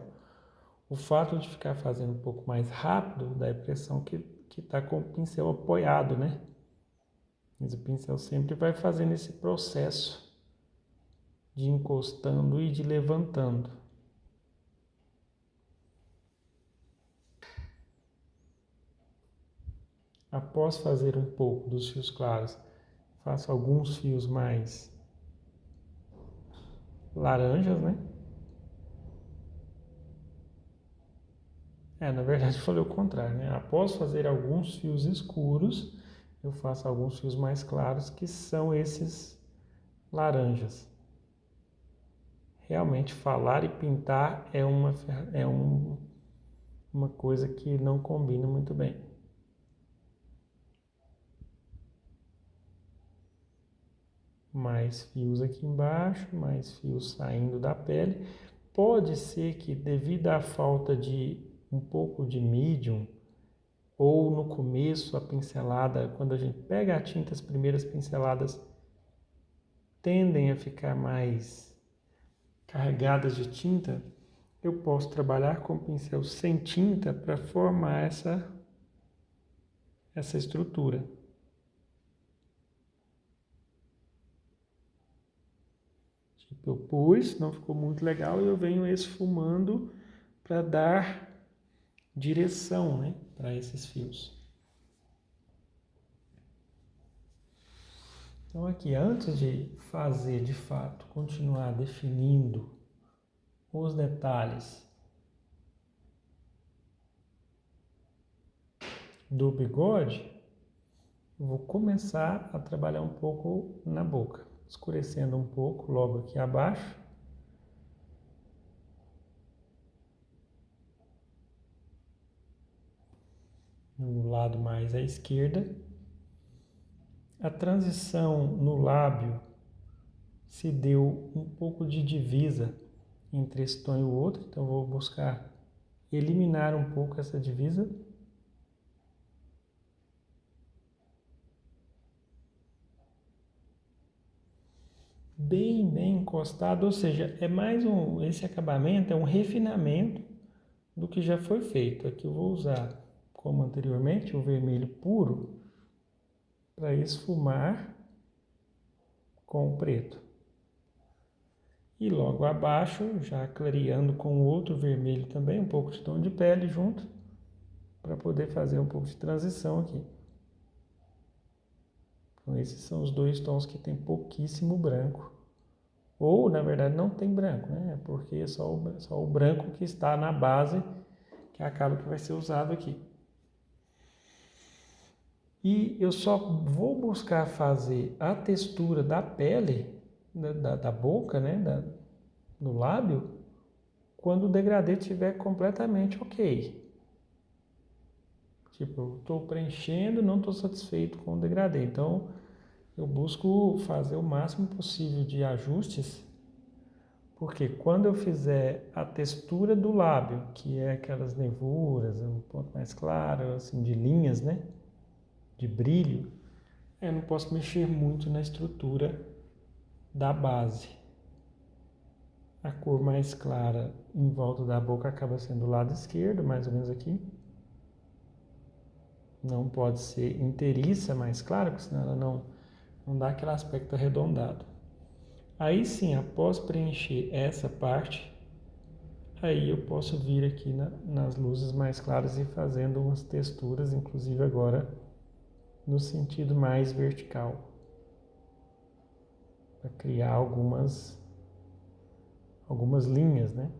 O fato de ficar fazendo um pouco mais rápido dá a impressão que está com o pincel apoiado, né? Mas o pincel sempre vai fazendo esse processo de encostando e de levantando. Após fazer um pouco dos fios claros, faço alguns fios mais laranjas, né? Na verdade eu falei o contrário, né? Após fazer alguns fios escuros, eu faço alguns fios mais claros, que são esses laranjas. Realmente falar e pintar é uma coisa que não combina muito bem. Mais fios aqui embaixo, mais fios saindo da pele. Pode ser que, devido à falta de um pouco de medium, ou no começo a pincelada, quando a gente pega a tinta, as primeiras pinceladas tendem a ficar mais carregadas de tinta, eu posso trabalhar com o pincel sem tinta para formar essa estrutura. Tipo, eu pus, não ficou muito legal, e eu venho esfumando para dar direção, né, para esses fios. Então aqui, antes de fazer de fato, continuar definindo os detalhes do bigode, eu vou começar a trabalhar um pouco na boca, escurecendo um pouco logo aqui abaixo. No lado mais à esquerda. A transição no lábio se deu um pouco de divisa entre esse tom e o outro, então eu vou buscar eliminar um pouco essa divisa. Bem encostado, ou seja, é mais esse acabamento é um refinamento do que já foi feito. Aqui eu vou usar, como anteriormente, o vermelho puro para esfumar com o preto. E logo abaixo, já clareando com outro vermelho também, um pouco de tom de pele junto, para poder fazer um pouco de transição aqui. Então esses são os dois tons que tem pouquíssimo branco. Ou, na verdade, não tem branco, né? Porque é só o branco que está na base, que acaba que vai ser usado aqui. E eu só vou buscar fazer a textura da pele, da boca, né? Do lábio, quando o degradê estiver completamente ok. Tipo, eu estou preenchendo, não estou satisfeito com o degradê. Então, eu busco fazer o máximo possível de ajustes, porque quando eu fizer a textura do lábio, que é aquelas nervuras, um ponto mais claro, assim, de linhas, né? De brilho, eu não posso mexer muito na estrutura da base. A cor mais clara em volta da boca acaba sendo o lado esquerdo, mais ou menos aqui. Não pode ser inteiriça mais clara, porque senão ela não dá aquele aspecto arredondado. Aí sim, após preencher essa parte, aí eu posso vir aqui nas luzes mais claras e fazendo umas texturas, inclusive agora no sentido mais vertical, para criar algumas linhas, né?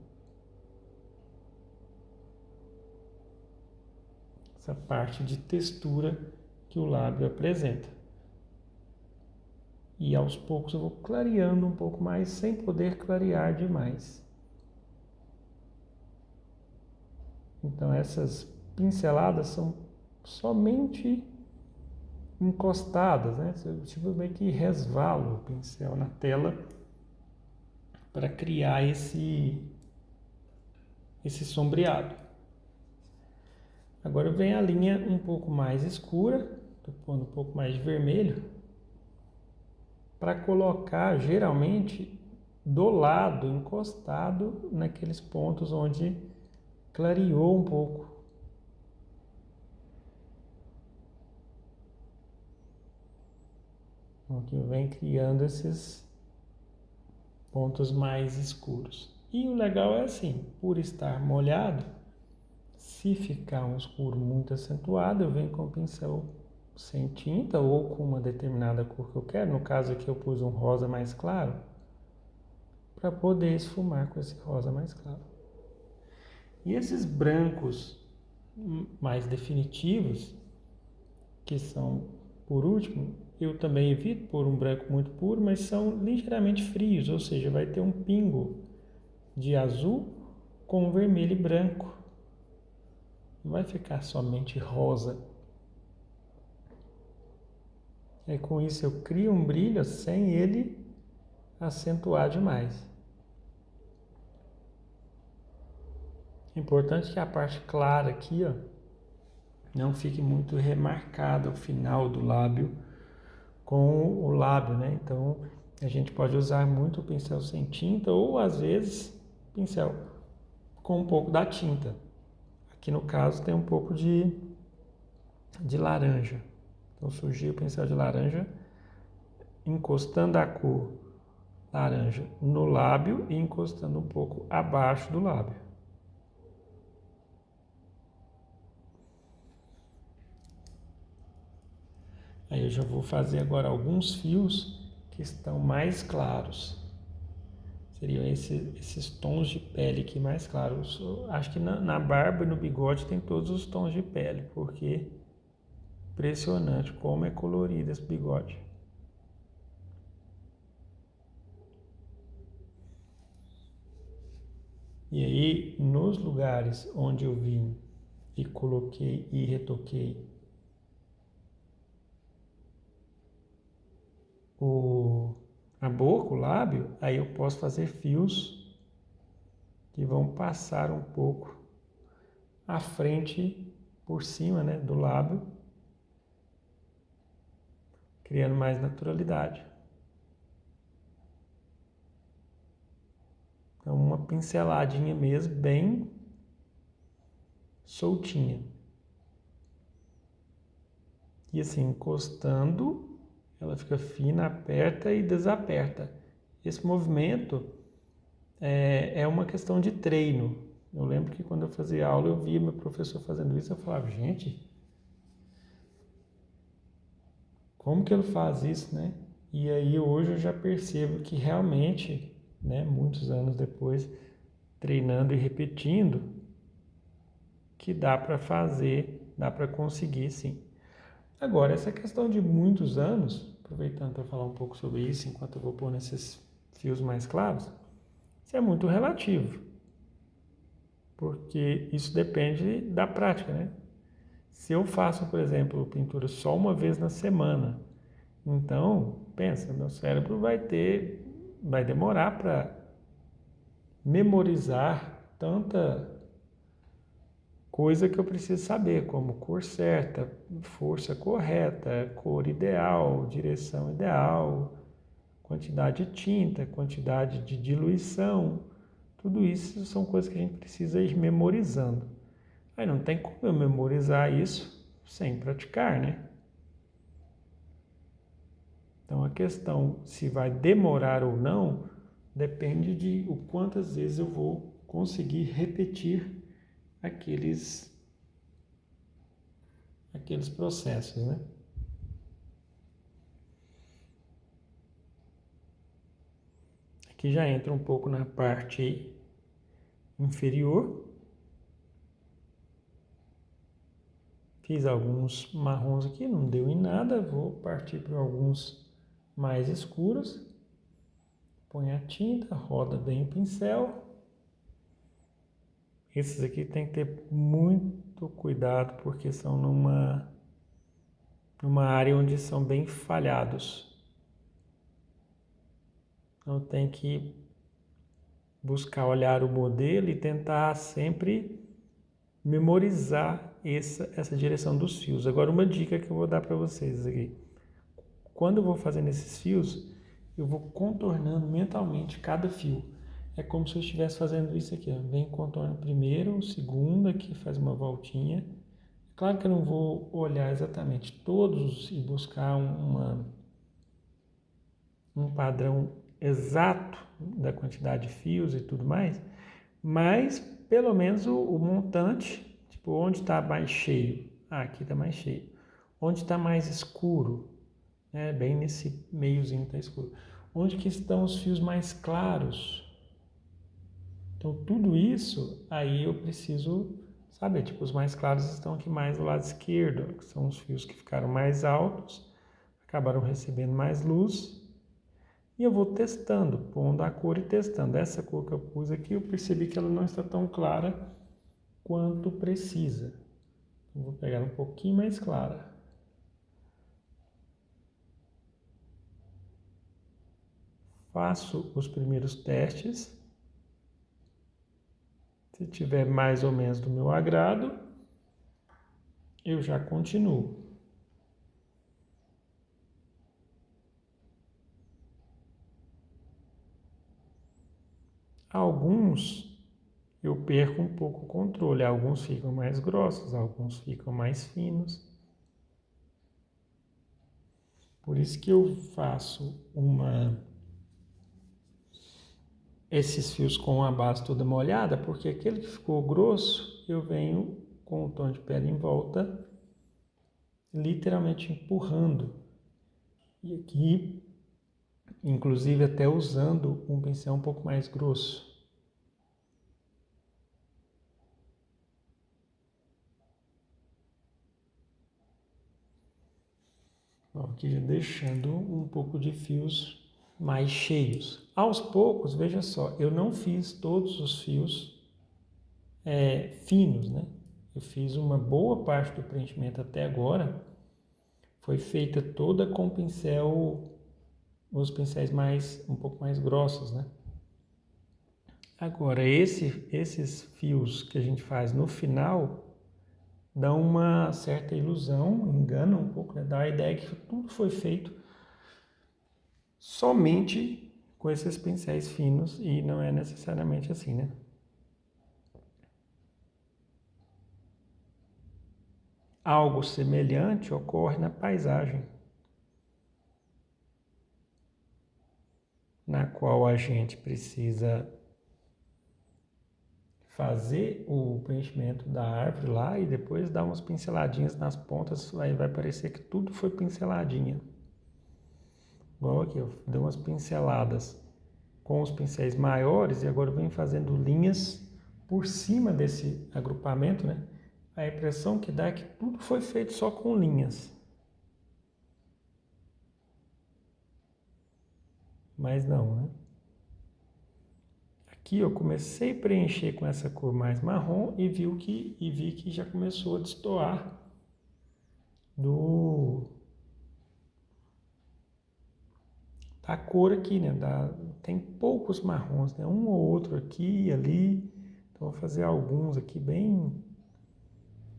Essa parte de textura que o lábio apresenta. E aos poucos eu vou clareando um pouco mais, sem poder clarear demais. Então essas pinceladas são somente encostadas, né? Tipo meio que resvala o pincel na tela para criar esse sombreado. Agora vem a linha um pouco mais escura, estou pondo um pouco mais de vermelho, para colocar geralmente do lado, encostado naqueles pontos onde clareou um pouco. Então, aqui vem criando esses pontos mais escuros. E o legal é assim, por estar molhado, se ficar um escuro muito acentuado, eu venho com o pincel sem tinta ou com uma determinada cor que eu quero. No caso aqui eu pus um rosa mais claro, para poder esfumar com esse rosa mais claro. E esses brancos mais definitivos, que são por último, eu também evito pôr um branco muito puro, mas são ligeiramente frios, ou seja, vai ter um pingo de azul com vermelho e branco. Não vai ficar somente rosa. E com isso eu crio um brilho sem ele acentuar demais. É importante que a parte clara aqui, ó, não fique muito remarcada ao final do lábio com o lábio, né? Então a gente pode usar muito o pincel sem tinta ou às vezes pincel com um pouco da tinta. Aqui no caso tem um pouco de laranja. Então surgiu o pincel de laranja encostando a cor laranja no lábio e encostando um pouco abaixo do lábio. Aí eu já vou fazer agora alguns fios que estão mais claros. Seriam esses tons de pele aqui mais claros. Acho que na barba e no bigode tem todos os tons de pele, porque impressionante como é colorido esse bigode. E aí, nos lugares onde eu vim e coloquei e retoquei a boca, o lábio, aí eu posso fazer fios que vão passar um pouco à frente, por cima, né, do lábio, criando mais naturalidade. Então, uma pinceladinha mesmo, bem soltinha. E assim, encostando, ela fica fina, aperta e desaperta. Esse movimento é uma questão de treino. Eu lembro que quando eu fazia aula, eu via meu professor fazendo isso, eu falava, gente, como que ele faz isso, né? E aí hoje eu já percebo que realmente, né, muitos anos depois, treinando e repetindo, que dá para fazer, dá para conseguir sim. Agora, essa questão de muitos anos, aproveitando para falar um pouco sobre isso, enquanto eu vou pôr nesses fios mais claros, isso é muito relativo, porque isso depende da prática, né? Se eu faço, por exemplo, pintura só uma vez na semana, então, pensa, meu cérebro vai demorar para memorizar tanta coisa que eu preciso saber, como cor certa, força correta, cor ideal, direção ideal, quantidade de tinta, quantidade de diluição. Tudo isso são coisas que a gente precisa ir memorizando. Aí não tem como eu memorizar isso sem praticar, né? Então a questão se vai demorar ou não depende de o quantas vezes eu vou conseguir repetir aqueles processos, né? Aqui já entra um pouco na parte inferior. Fiz alguns marrons aqui, não deu em nada, vou partir para alguns mais escuros. Põe a tinta, roda bem o pincel. Esses aqui tem que ter muito cuidado, porque são numa área onde são bem falhados. Então tem que buscar olhar o modelo e tentar sempre memorizar essa direção dos fios. Agora uma dica que eu vou dar para vocês aqui. Quando eu vou fazendo esses fios, eu vou contornando mentalmente cada fio. é como se eu estivesse fazendo isso aqui, ó. Vem contorno primeiro, o segundo aqui faz uma voltinha. Claro que eu não vou olhar exatamente todos e buscar um padrão exato da quantidade de fios e tudo mais, mas pelo menos o montante, tipo, onde está mais cheio? Ah, aqui está mais cheio. Onde está mais escuro? Bem nesse meiozinho está escuro. Onde que estão os fios mais claros? Então, tudo isso, aí eu preciso saber. Tipo, os mais claros estão aqui mais do lado esquerdo, que são os fios que ficaram mais altos, acabaram recebendo mais luz. E eu vou testando, pondo a cor e testando. Essa cor que eu pus aqui, eu percebi que ela não está tão clara quanto precisa. Eu vou pegar um pouquinho mais clara. Faço os primeiros testes. Se tiver mais ou menos do meu agrado, eu já continuo. Alguns eu perco um pouco o controle, alguns ficam mais grossos, alguns ficam mais finos. Por isso que eu faço esses fios com a base toda molhada, porque aquele que ficou grosso, eu venho com o tom de pele em volta, literalmente empurrando. E aqui, inclusive até usando um pincel um pouco mais grosso. Aqui já deixando um pouco de fios mais cheios. Aos poucos, veja só, eu não fiz todos os fios finos, né? Eu fiz uma boa parte do preenchimento até agora, foi feita toda com os pincéis um pouco mais grossos, né? Agora, esses fios que a gente faz no final dão uma certa ilusão, engana um pouco, né? Dá a ideia que tudo foi feito somente com esses pincéis finos e não é necessariamente assim, né? Algo semelhante ocorre na paisagem, na qual a gente precisa fazer o preenchimento da árvore lá e depois dar umas pinceladinhas nas pontas, aí vai parecer que tudo foi pinceladinha. Igual aqui, eu dei umas pinceladas com os pincéis maiores e agora eu venho fazendo linhas por cima desse agrupamento, né? A impressão que dá é que tudo foi feito só com linhas. Mas não, né? Aqui eu comecei a preencher com essa cor mais marrom e vi que já começou a destoar da cor aqui, né? Tem poucos marrons, né? Um ou outro aqui e ali. Então vou fazer alguns aqui bem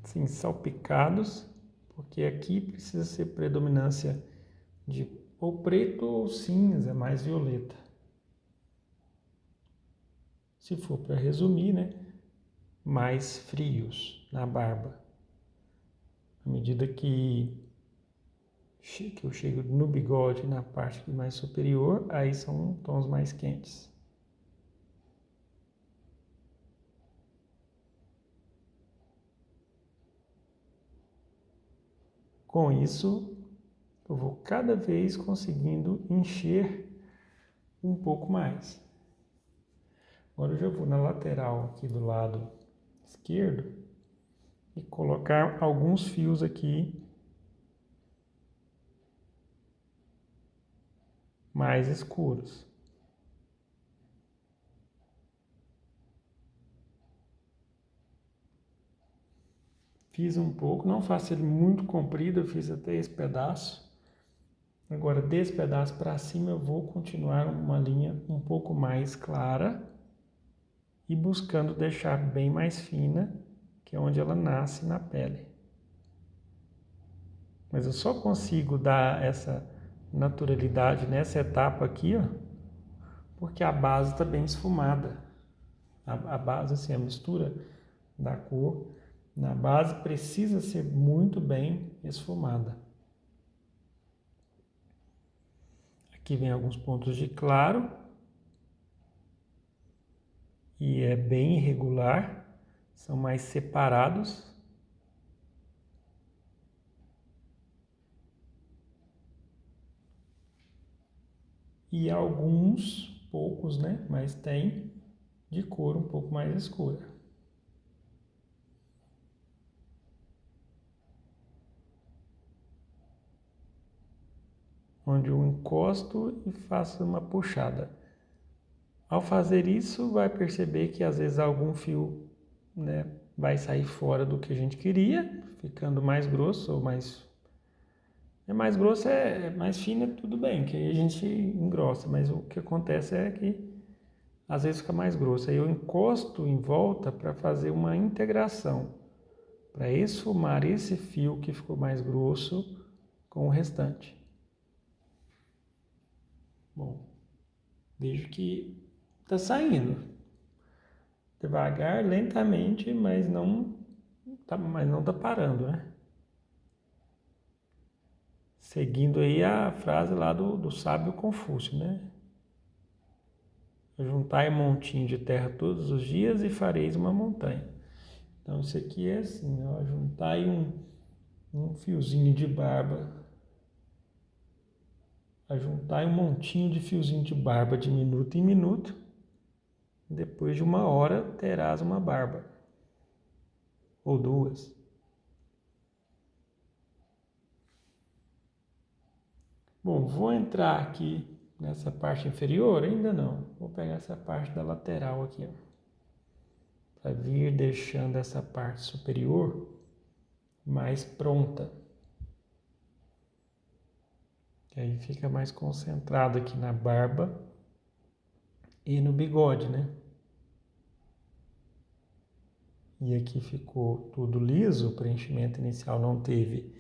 assim, salpicados, porque aqui precisa ser predominância de ou preto ou cinza, mais violeta. Se for para resumir, né? Mais frios na barba. À medida que eu chego no bigode, na parte mais superior, aí são tons mais quentes. Com isso, eu vou cada vez conseguindo encher um pouco mais. Agora eu já vou na lateral aqui do lado esquerdo e colocar alguns fios aqui mais escuros. Fiz um pouco, não faço ele muito comprido, eu fiz até esse pedaço. Agora, desse pedaço para cima, eu vou continuar uma linha um pouco mais clara e buscando deixar bem mais fina, que é onde ela nasce na pele. Mas eu só consigo dar essa naturalidade nessa etapa aqui, ó, porque a base está bem esfumada. A base, assim, a mistura da cor na base precisa ser muito bem esfumada. Aqui vem alguns pontos de claro e é bem irregular, são mais separados. E alguns, poucos, né? Mas tem de cor um pouco mais escura. Onde eu encosto e faço uma puxada. Ao fazer isso, vai perceber que às vezes algum fio, né, vai sair fora do que a gente queria, ficando mais grosso ou mais... É mais grosso, é mais fino, é tudo bem, que aí a gente engrossa, mas o que acontece é que às vezes fica mais grosso. Aí eu encosto em volta para fazer uma integração, para esfumar esse fio que ficou mais grosso com o restante. Bom, vejo que está saindo. Devagar, lentamente, mas não tá parando, né? Seguindo aí a frase lá do sábio Confúcio, né? Juntai um montinho de terra todos os dias e fareis uma montanha. Então isso aqui é assim, ó, juntai um fiozinho de barba, ajuntai um montinho de fiozinho de barba de minuto em minuto, depois de 1 hora terás uma barba, ou 2. Bom, vou entrar aqui nessa parte inferior? Ainda não. Vou pegar essa parte da lateral aqui, para vir deixando essa parte superior mais pronta. Que aí fica mais concentrado aqui na barba e no bigode, né? E aqui ficou tudo liso, o preenchimento inicial não teve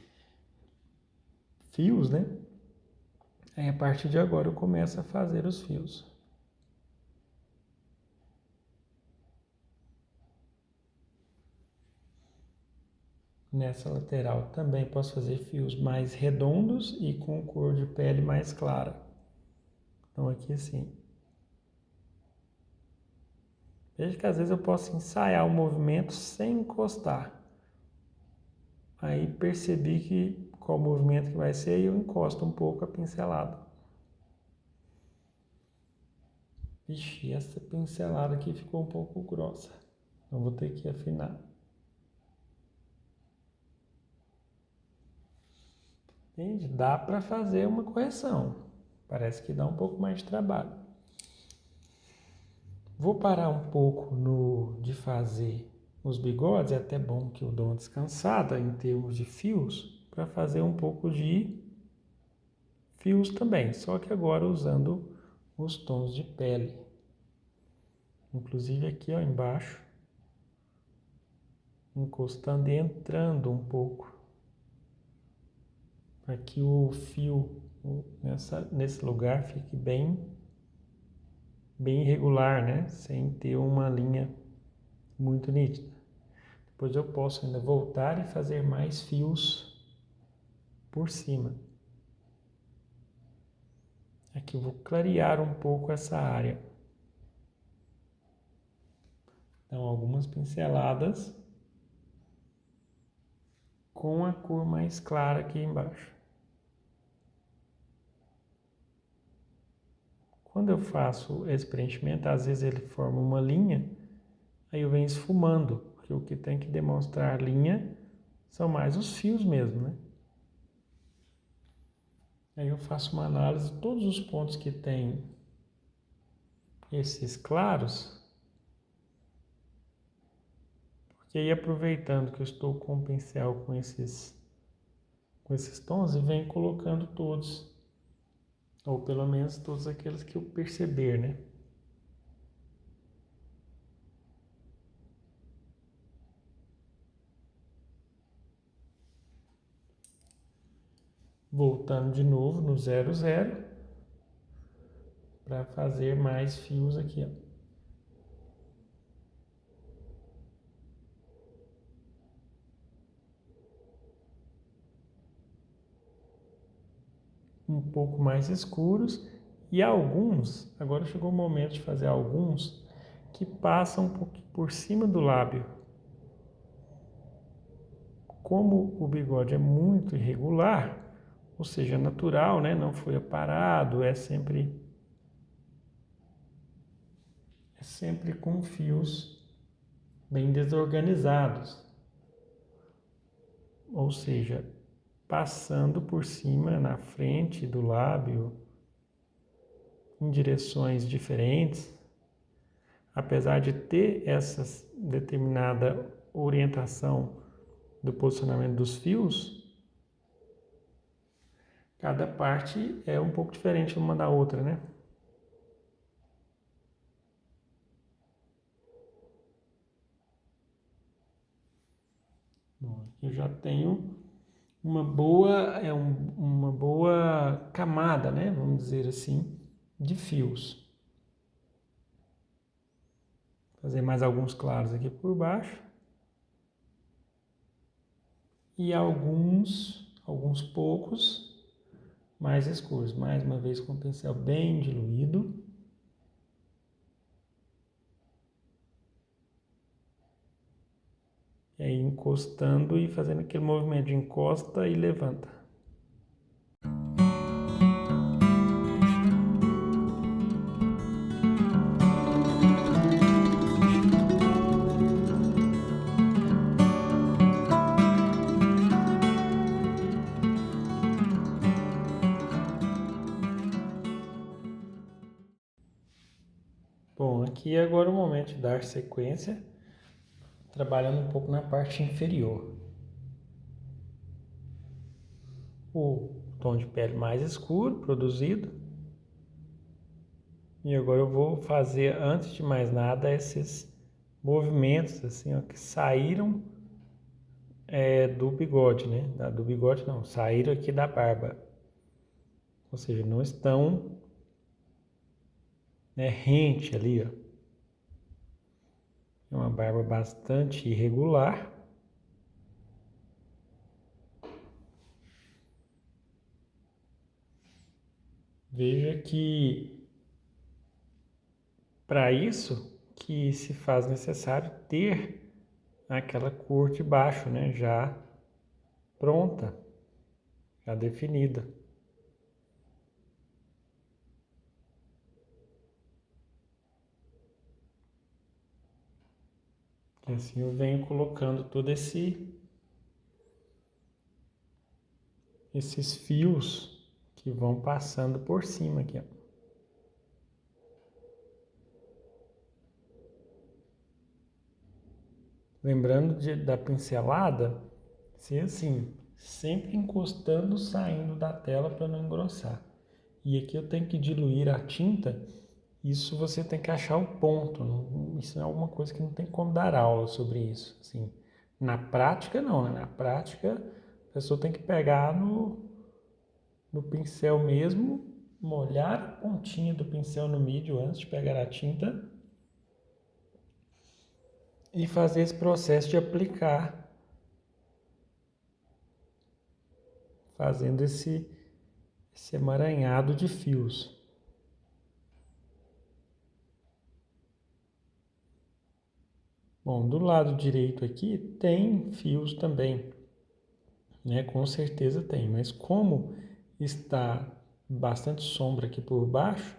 fios, né? Aí a partir de agora eu começo a fazer os fios. Nessa lateral também posso fazer fios mais redondos e com cor de pele mais clara. Então aqui assim. Veja que às vezes eu posso ensaiar o movimento sem encostar. Aí percebi que qual movimento que vai ser e eu encosto um pouco a pincelada. Vixe, essa pincelada aqui ficou um pouco grossa. Então vou ter que afinar. Entende? Dá para fazer uma correção. Parece que dá um pouco mais de trabalho. Vou parar um pouco de fazer os bigodes. É até bom que eu dou uma descansada em termos de fios, para fazer um pouco de fios também. Só que agora usando os tons de pele. Inclusive aqui, ó, embaixo, encostando e entrando um pouco, para que o fio nesse lugar fique bem irregular, né? Sem ter uma linha muito nítida. Depois eu posso ainda voltar e fazer mais fios por cima. Aqui eu vou clarear um pouco essa área. Então algumas pinceladas com a cor mais clara aqui embaixo. Quando eu faço esse preenchimento, às vezes ele forma uma linha, aí eu venho esfumando, porque o que tem que demonstrar linha são mais os fios mesmo, né? Aí eu faço uma análise de todos os pontos que tem esses claros, porque aí aproveitando que eu estou com o pincel com esses tons, e venho colocando todos, ou pelo menos todos aqueles que eu perceber, né? Voltando de novo no 00. para fazer mais fios aqui, ó. Um pouco mais escuros e alguns, agora chegou o momento de fazer alguns que passam um pouquinho por cima do lábio. Como o bigode é muito irregular, ou seja, natural, né? Não foi aparado, é sempre com fios bem desorganizados, ou seja, passando por cima, na frente do lábio, em direções diferentes, apesar de ter essa determinada orientação do posicionamento dos fios, cada parte é um pouco diferente uma da outra, né? Bom, aqui eu já tenho uma boa, uma boa camada, né? Vamos dizer assim, de fios. Fazer mais alguns claros aqui por baixo. E alguns poucos mais escuros. Mais uma vez com o pincel bem diluído. E aí encostando e fazendo aquele movimento de encosta e levanta. Bom, aqui é agora o momento de dar sequência, trabalhando um pouco na parte inferior. O tom de pele mais escuro produzido. E agora eu vou fazer, antes de mais nada, esses movimentos assim, ó, que saíram do bigode, né? Do bigode não, saíram aqui da barba. Ou seja, não estão, né, rente ali, ó. É uma barba bastante irregular. Veja que para isso que se faz necessário ter aquela cor de baixo, né, já pronta, já definida. E assim eu venho colocando todo esses fios que vão passando por cima aqui, ó. Lembrando da pincelada, ser assim, sempre encostando, saindo da tela para não engrossar. E aqui eu tenho que diluir a tinta, isso você tem que achar o ponto. Isso é alguma coisa que não tem como dar aula sobre isso. Assim, na prática, não, né? Na prática, a pessoa tem que pegar no pincel mesmo, molhar a pontinha do pincel no mídio antes de pegar a tinta e fazer esse processo de aplicar, fazendo esse emaranhado de fios. Bom, do lado direito aqui tem fios também, né? Com certeza tem, mas como está bastante sombra aqui por baixo,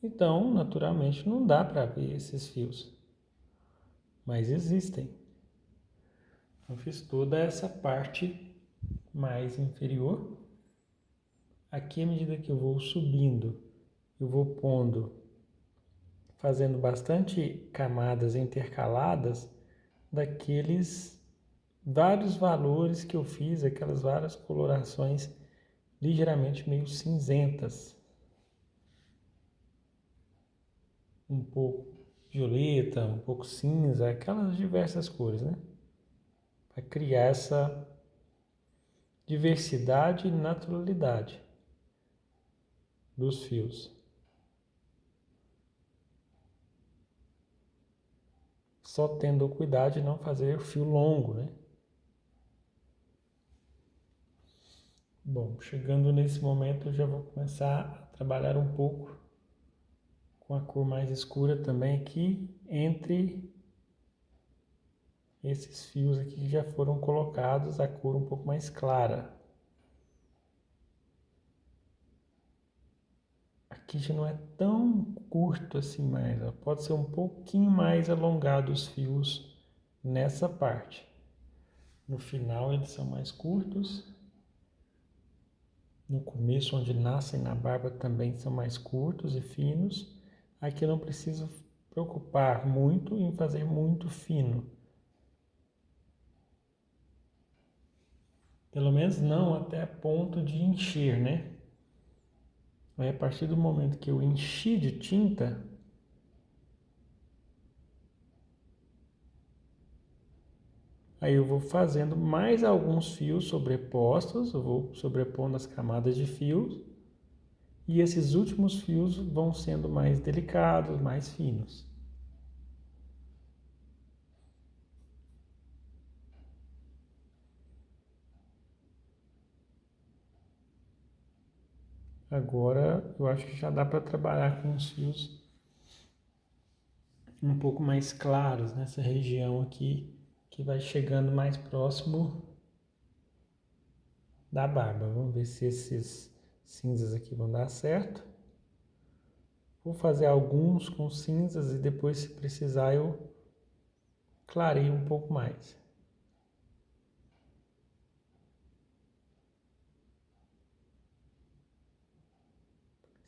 então naturalmente não dá para ver esses fios, mas existem. Eu fiz toda essa parte mais inferior. Aqui, à medida que eu vou subindo, eu vou pondo, fazendo bastante camadas intercaladas daqueles vários valores que eu fiz, aquelas várias colorações ligeiramente meio cinzentas. Um pouco violeta, um pouco cinza, aquelas diversas cores, né? Para criar essa diversidade e naturalidade dos fios. só tendo o cuidado de não fazer o fio longo, né? Bom, chegando nesse momento eu já vou começar a trabalhar um pouco com a cor mais escura também aqui entre esses fios aqui que já foram colocados, a cor um pouco mais clara. Aqui já não é tão curto assim mais, ó. Pode ser um pouquinho mais alongado os fios nessa parte. No final eles são mais curtos. No começo, onde nascem na barba, também são mais curtos e finos. Aqui eu não preciso preocupar muito em fazer muito fino. Pelo menos não até ponto de encher, né? Aí, a partir do momento que eu enchi de tinta, aí eu vou fazendo mais alguns fios sobrepostos, eu vou sobrepondo as camadas de fios, e esses últimos fios vão sendo mais delicados, mais finos. Agora eu acho que já dá para trabalhar com os fios um pouco mais claros nessa região aqui, que vai chegando mais próximo da barba. Vamos ver se esses cinzas aqui vão dar certo. Vou fazer alguns com cinzas e depois, se precisar, eu clareio um pouco mais.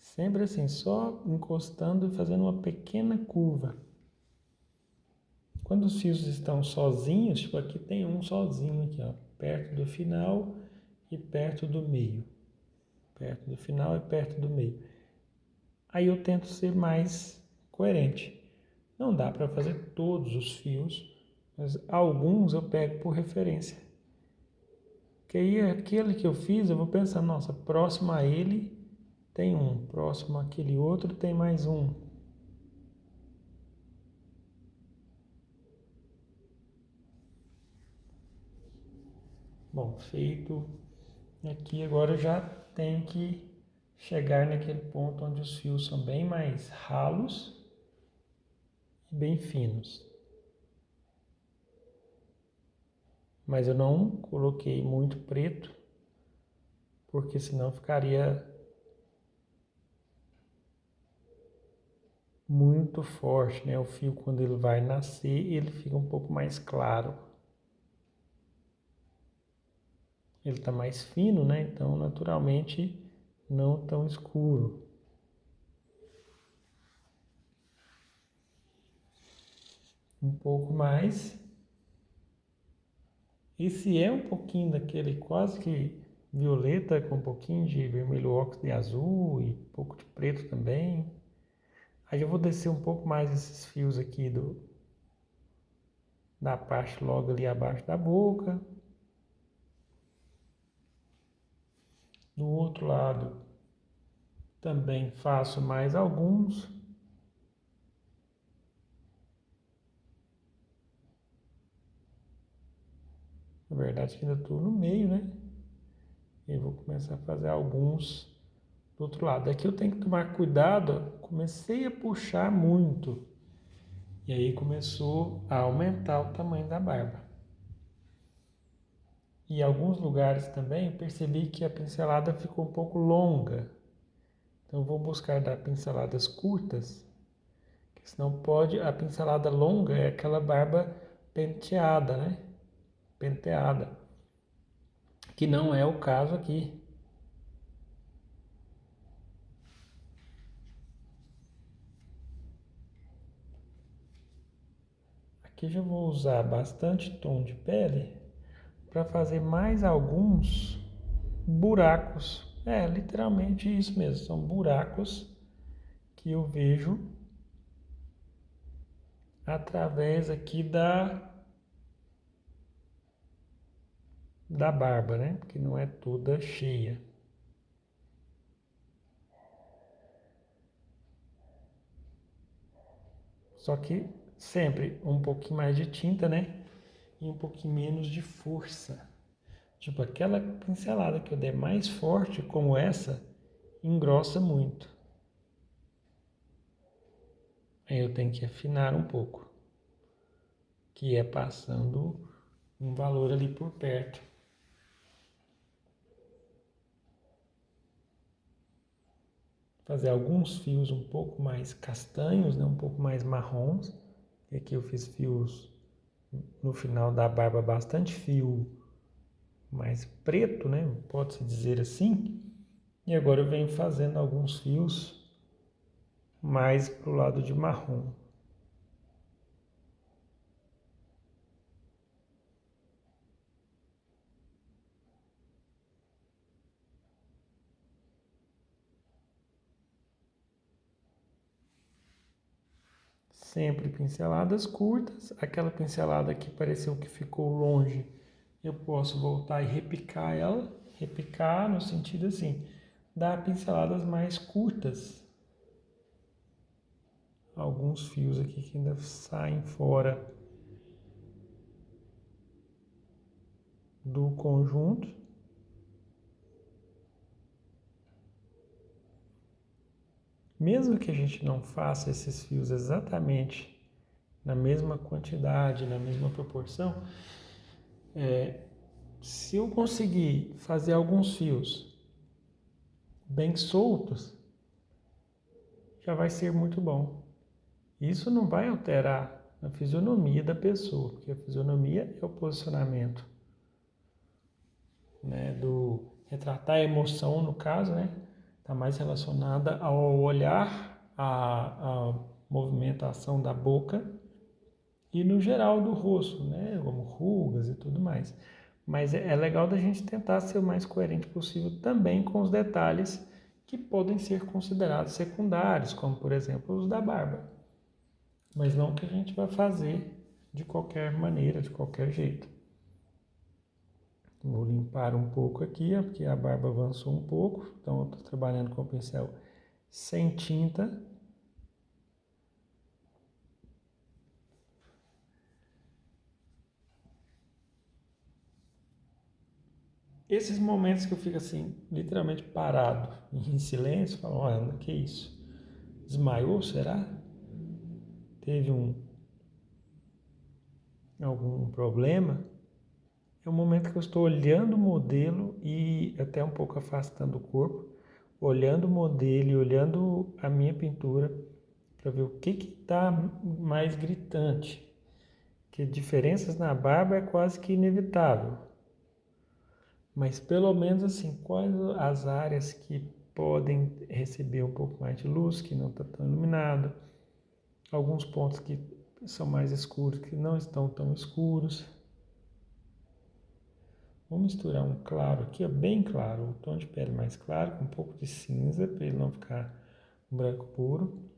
Sempre assim, só encostando e fazendo uma pequena curva. Quando os fios estão sozinhos, tipo aqui tem um sozinho aqui, ó, perto do final e perto do meio. Perto do final e perto do meio. Aí eu tento ser mais coerente. Não dá para fazer todos os fios, mas alguns eu pego por referência. Que aí aquele que eu fiz, eu vou pensar, nossa, próximo a ele tem um, próximo àquele outro tem mais um. Bom, feito aqui, agora eu já tenho que chegar naquele ponto onde os fios são bem mais ralos e bem finos. Mas eu não coloquei muito preto, porque senão ficaria muito forte, né? O fio, quando ele vai nascer, ele fica um pouco mais claro. Ele está mais fino, né? Então, naturalmente, não tão escuro. Um pouco mais. Esse é um pouquinho daquele quase que violeta, com um pouquinho de vermelho óxido de azul e um pouco de preto também. Aí eu vou descer um pouco mais esses fios aqui da parte logo ali abaixo da boca. Do outro lado também faço mais alguns. Na verdade, ainda estou no meio, né? E vou começar a fazer alguns do outro lado. Aqui eu tenho que tomar cuidado. Comecei a puxar muito. E aí começou a aumentar o tamanho da barba. E em alguns lugares também eu percebi que a pincelada ficou um pouco longa. Então eu vou buscar dar pinceladas curtas, que senão pode, a pincelada longa é aquela barba penteada, né? Penteada, que não é o caso aqui. Aqui já vou usar bastante tom de pele para fazer mais alguns buracos. É, literalmente isso mesmo, são buracos que eu vejo através aqui da barba, né? Que não é toda cheia. Só que sempre um pouquinho mais de tinta, né? E um pouquinho menos de força. Tipo, aquela pincelada que eu der mais forte, como essa, engrossa muito. Aí eu tenho que afinar um pouco, que é passando um valor ali por perto. Fazer alguns fios um pouco mais castanhos, né? Um pouco mais marrons. E aqui eu fiz fios no final da barba, bastante fio mais preto, né? Pode-se dizer assim. E agora eu venho fazendo alguns fios mais pro lado de marrom. Sempre pinceladas curtas. Aquela pincelada que pareceu que ficou longe, eu posso voltar e repicar ela. Repicar no sentido assim, dar pinceladas mais curtas. Alguns fios aqui que ainda saem fora do conjunto. Mesmo que a gente não faça esses fios exatamente na mesma quantidade, na mesma proporção, se eu conseguir fazer alguns fios bem soltos, já vai ser muito bom. Isso não vai alterar a fisionomia da pessoa, porque a fisionomia é o posicionamento, né, do retratar a emoção, no caso, né, está mais relacionada ao olhar, à movimentação da boca e no geral do rosto, né, como rugas e tudo mais. Mas é legal da gente tentar ser o mais coerente possível também com os detalhes que podem ser considerados secundários, como por exemplo os da barba. Mas não que a gente vai fazer de qualquer maneira, de qualquer jeito. Vou limpar um pouco aqui, porque a barba avançou um pouco, então eu estou trabalhando com o pincel sem tinta. Esses momentos que eu fico assim, literalmente parado, em silêncio, falo, olha, que isso? Desmaiou, será? Teve algum problema? É um momento que eu estou olhando o modelo e até um pouco afastando o corpo, olhando o modelo e olhando a minha pintura para ver o que está mais gritante. Que diferenças na barba é quase que inevitável. Mas pelo menos assim, quais as áreas que podem receber um pouco mais de luz, que não está tão iluminado, alguns pontos que são mais escuros, que não estão tão escuros. Vou misturar um claro aqui, bem claro, um tom de pele mais claro, com um pouco de cinza, para ele não ficar um branco puro.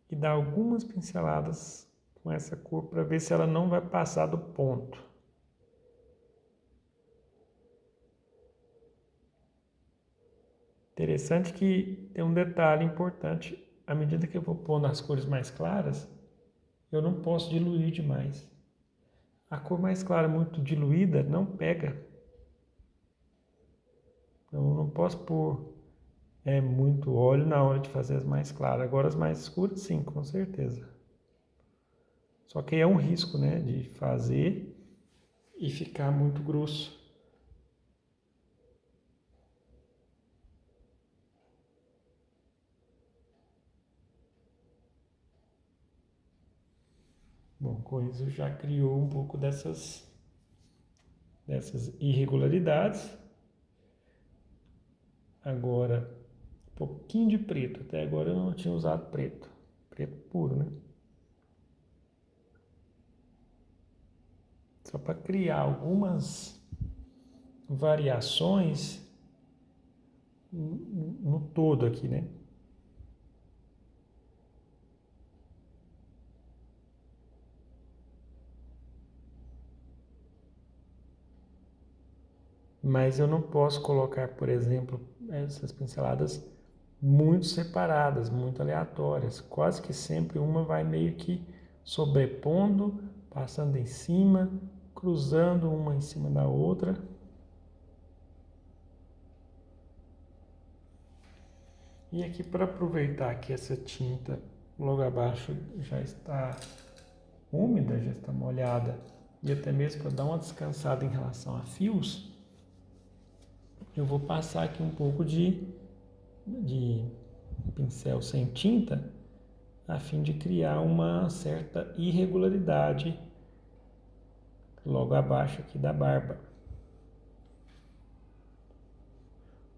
E dar algumas pinceladas com essa cor para ver se ela não vai passar do ponto. Interessante que tem um detalhe importante. À medida que eu vou pondo as cores mais claras, eu não posso diluir demais. A cor mais clara muito diluída não pega. Então eu não posso pôr muito óleo na hora de fazer as mais claras. Agora as mais escuras, sim, com certeza. Só que é um risco, né, de fazer e ficar muito grosso. Bom, com isso já criou um pouco dessas irregularidades. Agora, um pouquinho de preto. Até agora eu não tinha usado preto. Preto puro, né? Só para criar algumas variações no todo aqui, né? Mas eu não posso colocar, por exemplo, essas pinceladas muito separadas, muito aleatórias. Quase que sempre uma vai meio que sobrepondo, passando em cima, cruzando uma em cima da outra. E aqui, para aproveitar que essa tinta logo abaixo já está úmida, já está molhada, e até mesmo para dar uma descansada em relação a fios, eu vou passar aqui um pouco de pincel sem tinta, a fim de criar uma certa irregularidade logo abaixo aqui da barba.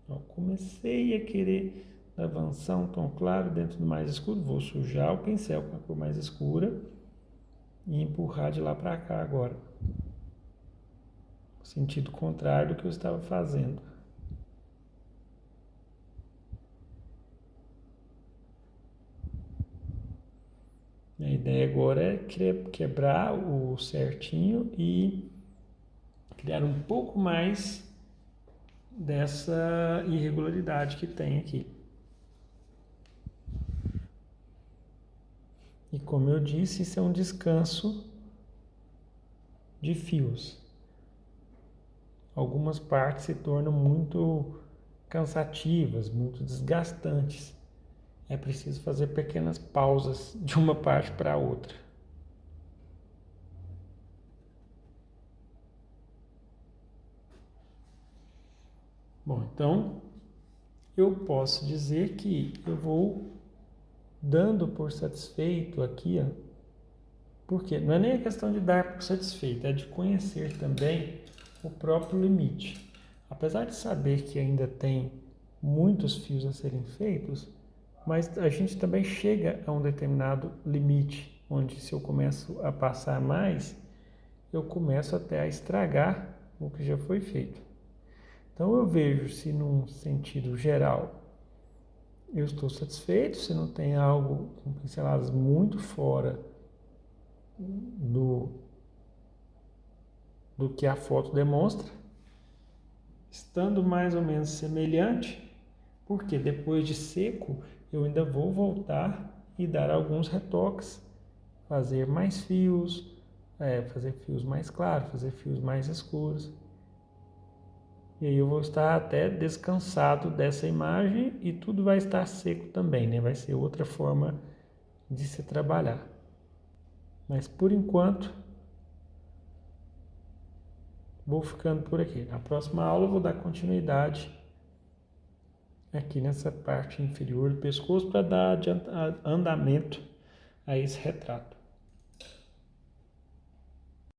Eu comecei a querer avançar um tom claro dentro do mais escuro, vou sujar o pincel com a cor mais escura e empurrar de lá para cá agora, no sentido contrário do que eu estava fazendo. A ideia agora é quebrar o certinho e criar um pouco mais dessa irregularidade que tem aqui. E como eu disse, isso é um descanso de fios. Algumas partes se tornam muito cansativas, muito desgastantes. É preciso fazer pequenas pausas de uma parte para a outra. Bom, então eu posso dizer que eu vou dando por satisfeito aqui, ó, porque não é nem a questão de dar por satisfeito, é de conhecer também o próprio limite. Apesar de saber que ainda tem muitos fios a serem feitos, mas a gente também chega a um determinado limite, onde se eu começo a passar mais, eu começo até a estragar o que já foi feito. Então eu vejo se num sentido geral eu estou satisfeito, se não tem algo com pinceladas muito fora do que a foto demonstra, estando mais ou menos semelhante, porque depois de seco eu ainda vou voltar e dar alguns retoques, fazer mais fios, fazer fios mais claros, fazer fios mais escuros. E aí eu vou estar até descansado dessa imagem e tudo vai estar seco também, né? Vai ser outra forma de se trabalhar. Mas por enquanto, vou ficando por aqui. Na próxima aula eu vou dar continuidade aqui nessa parte inferior do pescoço para dar andamento a esse retrato.